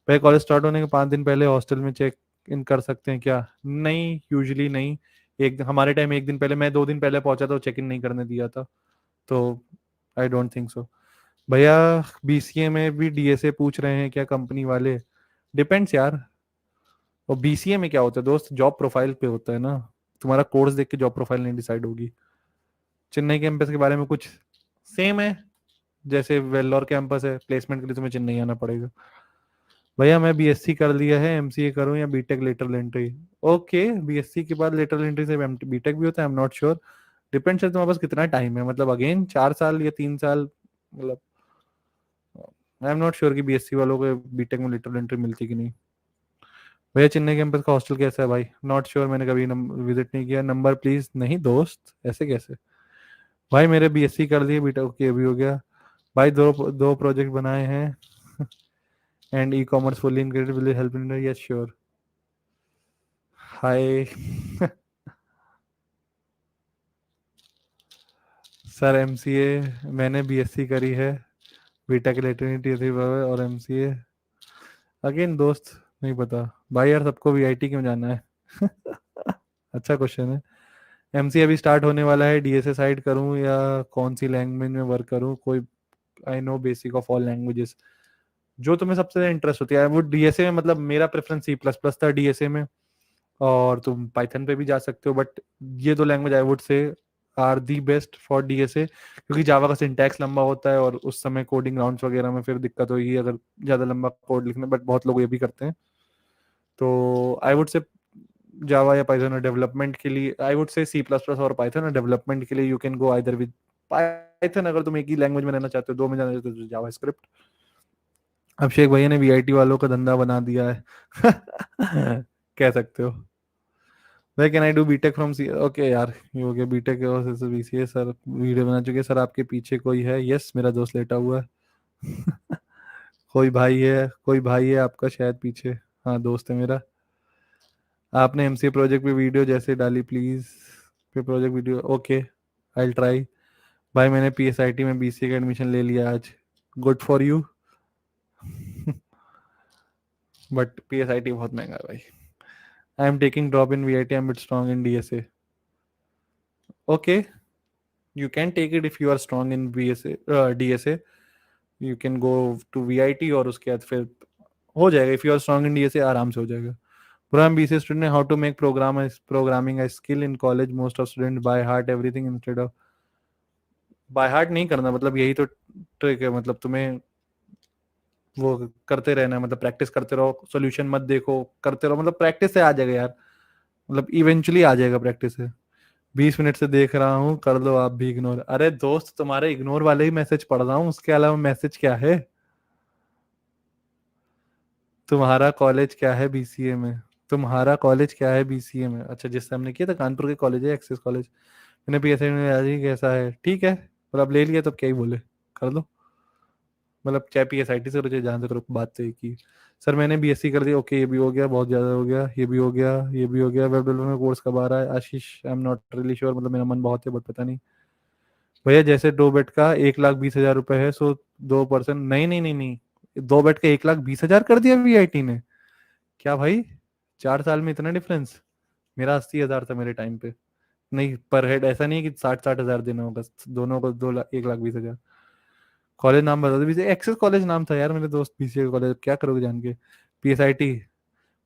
भाई कॉलेज स्टार्ट होने के 5 दिन पहले हॉस्टल में चेक इन कर सकते हैं क्या? नहीं, यूजुअली नहीं। एक हमारे टाइम 1 दिन पहले, मैं 2 दिन पहले पहुंचा था, चेक इन नहीं करने दिया था। तो आई डोंट थिंक सो। भैया बीसीए में भी डीएसए पूछ रहे हैं क्या कंपनी वाले? डिपेंड्स यार। और बीसीए में क्या होता है दोस्त, जॉब प्रोफाइल पे होता है ना। तुम्हारा कोर्स देख के जॉब प्रोफाइल नहीं डिसाइड होगी। चेन्नई कैंपस के बारे में कुछ सेम है जैसे वेल्लोर कैंपस है, प्लेसमेंट के लिए तुम्हें चेन्नई आना पड़ेगा। भैया मैं बीएससी कर लिया है, एमसीए करूं या BTech lateral entry? Okay, BSc के बाद लेटरल एंट्री से बीटेक भी होता है, I am not sure. Depends है तुम्हारे पास कितना टाइम है, मतलब अगेन 4 साल या 3 साल, मतलब आई एम नॉट श्योर कि बीएससी वालों को बीटेक में लेटरल एंट्री मिलती कि नहीं। भैया चेन्नई कैंपस का हॉस्टल कैसा है भाई? नॉट श्योर, मैंने कभी विजिट नहीं किया, नंबर प्लीज। नहीं दोस्त, ऐसे कैसे? भाई मेरे बीएससी कर दिए, बीटेक ओके अभी हो गया। भाई दो दो प्रोजेक्ट बनाए हैं and e commerce fully integrated, will help in, yes sure. Hi sir, MCA मैंने बीएससी करी है, बीटेक इलेक्ट्रॉनिक और एमसीए। अगेन दोस्त नहीं पता। भाई यार सबको वीआईटी क्यों जाना है? अच्छा क्वेश्चन है। एमसीए अभी स्टार्ट होने वाला है, डीएसए साइड करूं या कौन सी लैंग्वेज में वर्क करूं? कोई, I know basic of all languages, जो तुम्हें सबसे ज्यादा इंटरेस्ट होती है वो डीएसए में। मतलब मेरा प्रेफरेंस सी प्लस प्लस था डीएसए में, और तुम पाइथन पे भी जा सकते हो, बट ये दो language I would say are the best for DSA, क्योंकि जावा का सिंटैक्स लंबा होता है और उस समय कोडिंग राउंड्स वगैरह में फिर दिक्कत होगी अगर ज्यादा लंबा कोड लिखने, बट बहुत लोग ये भी करते हैं। तो आई वुड से जावा या पाइथन, और डेवलपमेंट के लिए I would say C plus plus और पाइथन, और डेवलपमेंट के लिए you can go either with Python अगर तुम एक ही लैंग्वेज में रहना चाहते हो, दो में जाना चाहते हो तो जावा स्क्रिप्ट। अभिषेक भैया ने वीआईटी वालों का धंधा बना दिया है। कह सकते हो। भाई can I do BTech from C, okay यार ये हो गया बीटेक और बीसीए। सर वीडियो बना चुके, सर आपके पीछे कोई है? यस, मेरा दोस्त लेटा हुआ है। कोई भाई है आपका शायद पीछे। हाँ दोस्त है मेरा। आपने एमसीए प्रोजेक्ट पे वीडियो जैसे डाली प्लीज, पे project video, okay I try. भाई मैंने पीएसआईटी में बीसीए का एडमिशन ले लिया आज, good for you. But PSIT बहुत महंगा है भाई। I am taking drop in VIT, I M bit strong in DSA. Okay, you can take it if you are strong in BSA DSA, you can go to VIT और उसके बाद फिर हो जाएगा। if you are strong in DSA आराम से हो जाएगा। पूरा हम BCA स्टूडेंट है, how to make programming a skill in college, most of students by heart everything instead of by heart नहीं करना, मतलब यही तो ट्रिक है। मतलब तुम्हें वो करते रहना है, मतलब प्रैक्टिस करते रहो, सोल्यूशन मत देखो, करते रहो, मतलब प्रैक्टिस से आ जाएगा यार। मतलब इवेंचुअली आ जाएगा प्रैक्टिस से। 20 मिनट से देख रहा हूँ, कर दो आप भी इग्नोर। अरे दोस्त तुम्हारे इग्नोर वाले ही मैसेज पढ़ रहा हूँ, उसके अलावा मैसेज क्या है? तुम्हारा कॉलेज क्या है बीसीए में? तुम्हारा कॉलेज क्या है बीसीए में? अच्छा, जिससे हमने किया था कानपुर के कॉलेज है, एक्सेस कॉलेज। मैंने पीएसआई में आज ही कैसा है, ठीक है, पर अब ले लिया तो क्या ही बोले, कर दो। मतलब चाहे पीएसआईटी से करो चाहे जहाँ से करो, बात तो एक ही। सर मैंने बीएससी कर दिया, ओके ये भी हो गया, बहुत ज्यादा हो गया, ये भी हो गया, ये भी हो गया। वेब डेवलपमेंट कोर्स कब आ रहा है Ashish? I am not really sure, मतलब मेरा मन बहुत है बट पता नहीं। भैया जैसे 2 बेड का 1,20,000 रुपए है, सो 2%, नहीं नहीं नहीं नहीं, 2 बेड का 1,20,000 कर दिया वीआईटी ने? क्या भाई, 4 साल में इतना डिफरेंस? मेरा 80,000 था मेरे टाइम पे। नहीं, पर हेड ऐसा नहीं है कि 60-60 हजार देना होगा, दोनों को 2 लाख, 1,20,000। कॉलेज नाम बता दो। बीसीए एक्सेस कॉलेज नाम था यार मेरे दोस्त, बीसीए कॉलेज क्या करोगे जान के। पीएसआईटी,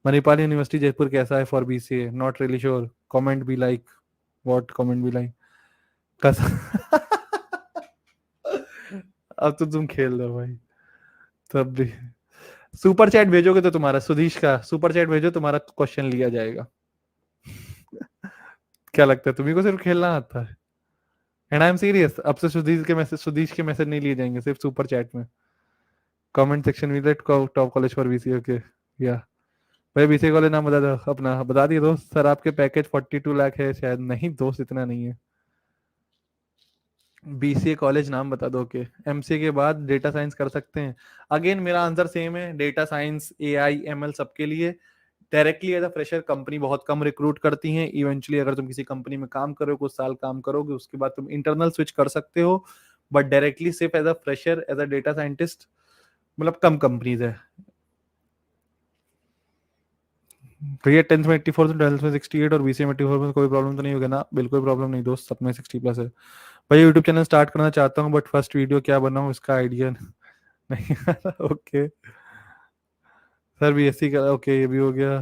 मणिपाल यूनिवर्सिटी जयपुर कैसा है for BCA, not really sure, comment be like, what comment be like. कस अब तो तुम खेल रहे हो भाई, तब भी। सुपर चैट भेजोगे तो तुम्हारा, सुधीश का सुपर चैट भेजो, तुम्हारा क्वेश्चन लिया जाएगा। क्या लगता है तुम्ही को सिर्फ खेलना आता है? एंड आई एम सीरियस, अब से सुधीश के मैसेज नहीं लिए जाएंगे, सिर्फ सुपर चैट में। कमेंट सेक्शन में let top college for BCA, okay. या भाई बीसीए कॉलेज नाम बता दो अपना, बता दिए दोस्त। सर आपके पैकेज 42 लाख है शायद, नहीं दोस्त इतना नहीं है। बीसीए कॉलेज नाम बता दो के, एमसीए के बाद डेटा साइंस कर सकते हैं। अगेन मेरा आंसर सेम है, डेटा साइंस, एआई, एमएल सबके लिए। Directly as a fresher company बहुत कम रिक्रूट करती हैं। इवेंचुअली अगर तुम किसी कंपनी में काम करो, कुछ साल काम करोगे, उसके बाद तुम इंटरनल स्विच कर सकते हो। बट डायरेक्टली सिर्फ as a fresher, as a data scientist, मतलब कम कंपनीज है। भैया 10th में 84 तो 12th में 68 और बीसीए में 84 में कोई प्रॉब्लम तो नहीं होगा ना? बिल्कुल प्रॉब्लम नहीं दोस्त, सब में 60+ है। भाई यूट्यूब चैनल स्टार्ट करना चाहता हूँ, बट फर्स्ट वीडियो क्या बनाऊँ इसका आइडिया नहीं आ रहा। ओके सर, बीएससी का ओके, ये भी हो गया।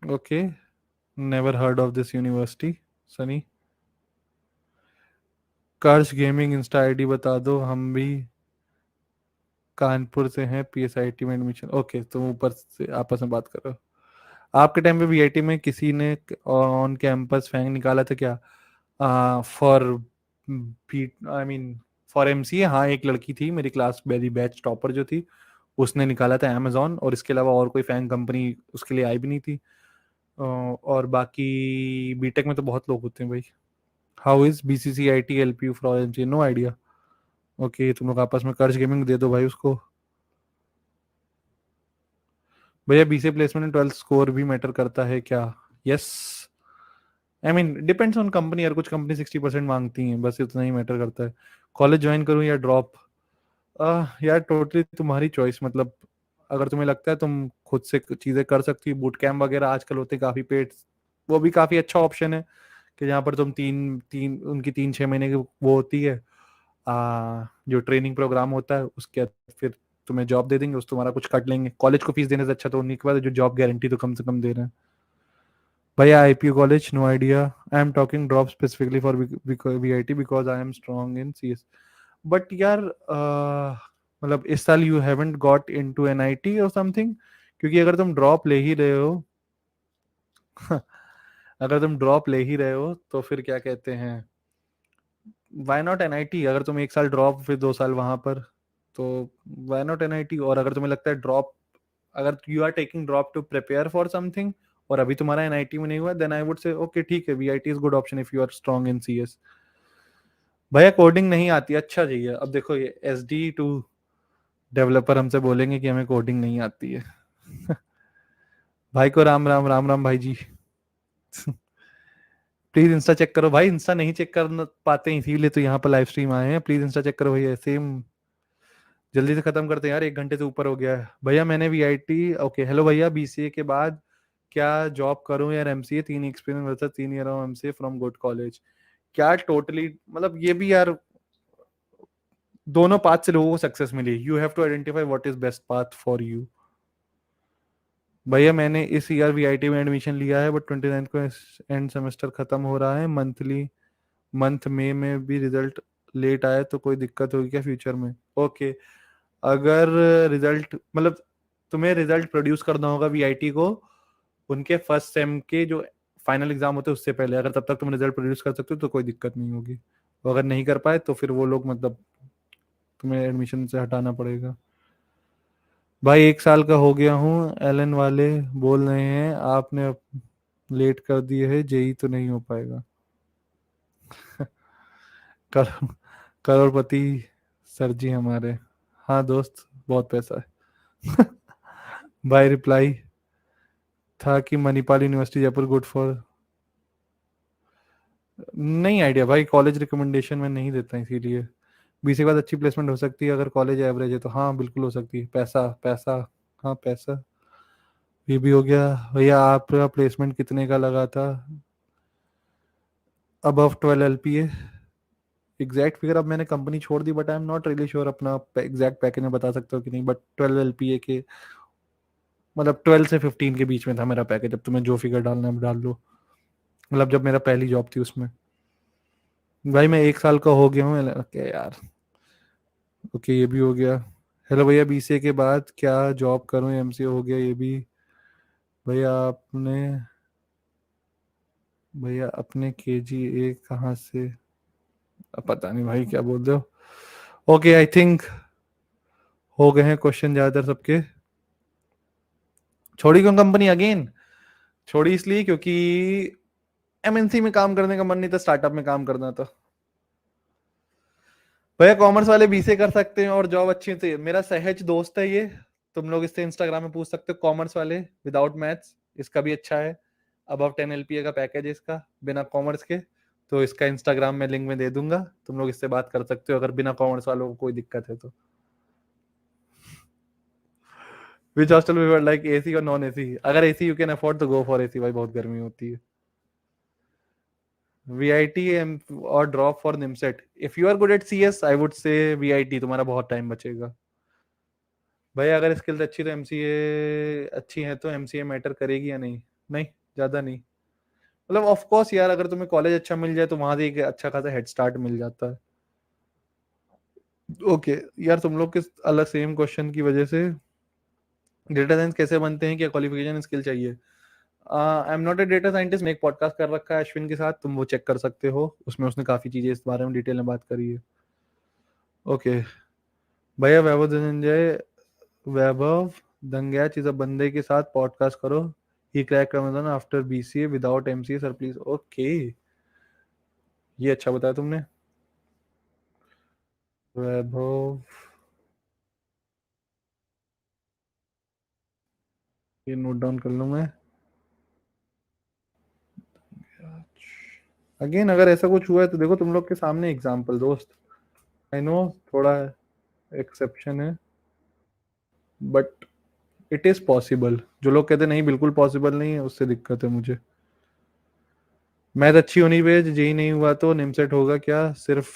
Okay, never heard of this university. Sunny, curse gaming Insta ID बता दो, हम भी कानपुर से हैं, पीएसआईटी में एडमिशन। ओके, तुम ऊपर से आपस में बात करो। आपके टाइम पे वीआईटी में किसी ने ऑन कैंपस फैंग निकाला था क्या? For B, I mean for MCA, हाँ एक लड़की थी मेरी क्लास, मेरी बैच टॉपर जो थी, उसने निकाला था अमेजोन, और इसके अलावा और कोई फैंग कंपनी उसके लिए आई भी नहीं थी। और बाकी बीटेक में तो बहुत लोग होते हैं भाई। How is BCCIT help you for MCA? No idea. Okay, तुम लोग आपस में कर्ज गेमिंग दे दो भाई उसको। भैया बीसीए प्लेसमेंट में 12th स्कोर भी मैटर करता है क्या? Yes, I mean depends on company, यार कुछ कंपनी 60% मांगती हैं, बस इतना ही मैटर करता है। कॉलेज ज्वाइन करूं या ड्रॉप? यार टोटली तुम्हारी चॉइस, मतलब अगर तुम्हें लगता है तुम खुद से चीजें कर सकती हो, बूट कैम्प वगैरह आजकल होते हैं काफी पेड, वो भी काफी अच्छा ऑप्शन है। कि जहाँ पर तुम तीन तीन उनकी 3-6 महीने की वो होती है, जो ट्रेनिंग प्रोग्राम होता है, उसके बाद फिर तुम्हें जॉब दे देंगे, उस तुम्हारा कुछ काट लेंगे। कॉलेज को फीस देने से अच्छा तो उन्हीं के बाद जो जॉब गारंटी तो कम से कम दे रहे हैं। भैया IPU college, no idea. I am talking drop specifically for VIT because I am strong in CS. But यार मतलब इस साल you haven't got into NIT और समथिंग, क्योंकि अगर तुम ड्रॉप ले ही रहे हो अगर तुम ड्रॉप ले ही रहे हो तो फिर क्या कहते हैं, वाई नॉट एनआईटी? अगर तुम 1 साल ड्रॉप फिर 2 साल वहां पर, तो वाई नॉट एनआईटी? और अगर तुम्हें लगता है ड्रॉप, अगर you are taking drop to prepare for something और अभी तुम्हारा एनआईटी में नहीं हुआ, then I would say okay ठीक है, VIT is good option if you are strong in CS. भैया कोडिंग नहीं आती, अच्छा चाहिए। अब देखो ये SD2 डेवलपर हमसे बोलेंगे कि हमें कोडिंग नहीं आती है। भाई को राम राम, राम राम भाई जी। प्लीज इंस्टा चेक करो भाई, इंस्टा नहीं चेक कर पाते हैं इसीलिए तो यहाँ पर लाइव स्ट्रीम आए हैं। प्लीज इंस्टा चेक करो भैया, सेम। जल्दी से खत्म करते हैं यार, 1 घंटे से ऊपर हो गया है। भैया मैंने वीआईटी, ओके हेलो भैया, बीसीए के बाद क्या जॉब करूं यार? MCA 3 experience versus 3 year of MCA from good college. क्या टोटली, मतलब ये भी यार दोनों पाथ से लोगों को सक्सेस मिली, you have to identify what is best path for you. भैया मैंने इस ईयर वीआईटी में एडमिशन लिया है, बट 29 को एंड सेमेस्टर खत्म हो रहा है, मंथली मंथ में भी रिजल्ट लेट आए तो कोई दिक्कत होगी क्या फ्यूचर में? ओके, अगर रिजल्ट, मतलब तुम्हें रिजल्ट प्रोड्यूस करना होगा वीआईटी को उनके फर्स्ट सेम के जो फाइनल एग्जाम होते हैं उससे पहले, अगर तब तक तुम रिजल्ट प्रोड्यूस कर सकते हो तो कोई दिक्कत नहीं होगी। तो अगर नहीं कर पाए तो फिर वो लोग मतलब तुम्हें एडमिशन से हटाना पड़ेगा। भाई 1 साल का हो गया हूँ, एलन वाले बोल रहे हैं आपने लेट कर दिए है, जेई तो नहीं हो पाएगा। करो करोड़पति सर जी हमारे। हाँ दोस्त, बहुत पैसा है। भाई रिप्लाई था कि Manipal university Jaipur good for, नहीं आइडिया भाई, कॉलेज रिकमेंडेशन में नहीं देता इसीलिए। बीसी के बाद अच्छी प्लेसमेंट हो सकती है अगर कॉलेज एवरेज है तो, हाँ बिल्कुल हो सकती है। पैसा पैसा, हाँ पैसा, ये भी हो गया। भैया आपका प्लेसमेंट कितने का लगा था? Above 12 LPA। एग्जैक्ट फिगर अब मैंने कंपनी छोड़ दी, but I am not really sure अपना एग्जैक्ट पैकेज में बता सकता हूँ कि नहीं, बट 12 LPA के, मतलब 12 से 15 के बीच में था मेरा पैकेज। अब तुम्हें जो फिगर डालना है डाल लो, मतलब जब मेरा पहली जॉब थी उसमें। भाई मैं 1 साल का हो गया हूँ क्या यार। ओके ये भी हो गया। हेलो भैया, बीसीए के बाद क्या जॉब करूँ? एमसीए हो गया ये भी। भैया आपने, भैया अपने KGA कहाँ से? अब पता नहीं भाई क्या बोल रहे हो। ओके आई थिंक हो गए हैं क्वेश्चन ज्यादातर सबके। छोड़ी क्यों कंपनी अगेन? छोड़ी इसलिए क्योंकि एमएनसी में काम करने का मन नहीं था, स्टार्टअप में काम करना था। भैया कॉमर्स वाले बीसीए कर सकते हैं और जॉब अच्छी थी। मेरा सहज दोस्त है ये, तुम लोग इससे इंस्टाग्राम में पूछ सकते हो। कॉमर्स वाले विदाउट मैथ्स, इसका भी अच्छा है। अबव 10 LPA का पैकेज है इसका, बिना कॉमर्स के। तो इसका इंस्टाग्राम में लिंक में दे दूंगा, तुम लोग इससे बात कर सकते हो अगर बिना कॉमर्स वालों को कोई दिक्कत है तो। विच हॉस्टल वी लाइक, एसी और नॉन एसी? अगर एसी यू कैन अफोर्ड तो गो फॉर एसी भाई, बहुत गर्मी होती है। VIT और drop for NIMCET, if you are good at CS I would say VIT, तुम्हारा बहुत टाइम बचेगा। भाई अगर स्किल्स अच्छी तो MCA अच्छी है तो MCA मैटर करेगी या नहीं? नहीं, ज्यादा नहीं। मतलब ऑफ कोर्स यार, अगर तुम्हें कॉलेज अच्छा मिल जाए तो वहां से एक अच्छा खासा हेड स्टार्ट मिल जाता है। ओके यार, तुम लोग के अलग सेम क्वेश्चन की वजह से, डेटा साइंस कैसे बनते हैं, क्या क्वालिफिकेशन स्किल चाहिए? आई am not a data scientist. मैं एक पॉडकास्ट कर रखा है अश्विन के साथ, तुम वो चेक कर सकते हो, उसमें उसने काफी चीजें इस बारे में डिटेल में बात करी है। ओके भैया, वैभव धनंजय, वैभव दंगैच इज अ बंदे के साथ पॉडकास्ट करो, ही crack Ramzan after BCA without MCA sir please. Okay, ये अच्छा बताया तुमने। वैभव, ये नोट डाउन कर लूं मैं। अगेन अगर ऐसा कुछ हुआ है तो देखो तुम लोग के सामने एग्जाम्पल दोस्त। आई नो थोड़ा एक्सेप्शन है, बट इट इज पॉसिबल। जो लोग कहते नहीं बिल्कुल पॉसिबल नहीं है, उससे दिक्कत है मुझे। मैथ अच्छी होनी पे जेई नहीं हुआ तो निमसेट होगा क्या? सिर्फ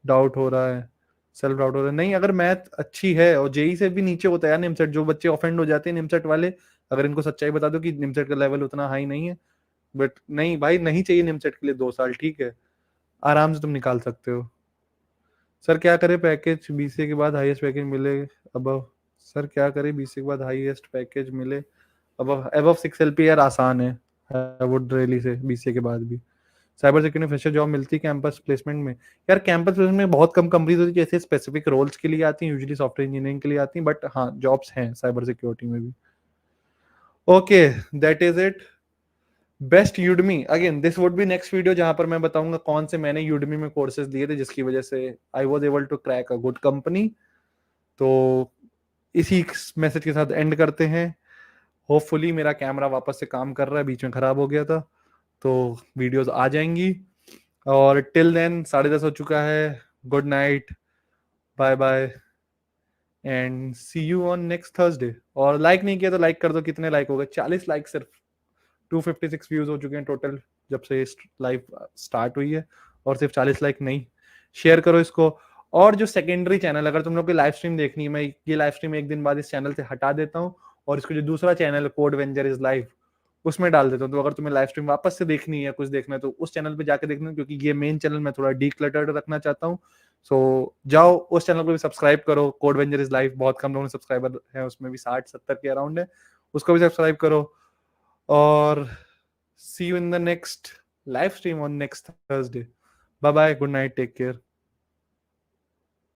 डाउट हो रहा है, सेल्फ डाउट हो रहा है। नहीं, अगर मैथ अच्छी है और जेई से भी नीचे होता है यार निमसेट, जो बच्चे ऑफेंड हो जाते हैं निमसेट वाले, अगर इनको सच्चाई बता दो कि निमसेट का लेवल उतना हाई नहीं है, बट नहीं भाई, नहीं चाहिए निमसेट के लिए 2 साल, ठीक है, आराम से तुम निकाल सकते हो। सर क्या करे पैकेज बीसीए के बाद हाईएस्ट पैकेज मिले अबव? सर क्या करे बीसीए के बाद हाईएस्ट पैकेज मिले अबव? अबव 6 LP यार आसान है, I would really say BCA के बाद भी। साइबर सिक्योरिटी में फ्रेशर जॉब मिलती है कैंपस प्लेसमेंट में? यार कैंपस प्लेसमेंट में बहुत कम कंपनीज होती है जैसे स्पेसिफिक रोल्स के लिए आती हैं, यूजुअली सॉफ्टवेयर इंजीनियरिंग के लिए आती हैं, बट हाँ जॉब्स हैं साइबर सिक्योरिटी में भी। Okay that is it. Best Udemy, again this would be next video जहां पर मैं बताऊंगा कौन से मैंने यूडमी में कोर्सेज लिए थे जिसकी वजह से I was able to crack a good company. तो इसी मैसेज के साथ एंड करते हैं। होपफुली मेरा कैमरा वापस से काम कर रहा है, बीच में खराब हो गया था, तो वीडियोस आ जाएंगी। और टिल देन 10:30 हो चुका है। Good night, bye bye, and see you on next Thursday. और लाइक नहीं किया तो लाइक कर दो। कितने लाइक हो गए? 40 लाइक सिर्फ। 256 व्यूज हो चुके हैं टोटल जब से लाइव स्टार्ट हुई है, और सिर्फ 40 लाइक नहीं। शेयर करो इसको। और जो सेकेंडरी चैनल, अगर तुम लोग की लाइव स्ट्रीम देखनी है, मैं ये लाइव स्ट्रीम एक दिन बाद इस चैनल से हटा देता हूँ, और इसको जो दूसरा चैनल है कोड वेंजर इज लाइव, उसमें डाल देता हूँ। तो अगर तुम्हें लाइव स्ट्रीम वापस से देखनी है, कुछ देखना है, तो उस चैनल पे जाके देखना, क्योंकि ये मेन चैनल मैं थोड़ा डीक्लटर्ड रखना चाहता हूँ। सो जाओ उस चैनल को भी सब्सक्राइब करो, कोड वेंजर इज लाइव, बहुत कम लोगों ने सब्सक्राइबर है उसमें भी, 60-70 के अराउंड है, उसको भी सब्सक्राइब करो। और see you in the next live stream on next Thursday. Bye bye, good night, take care.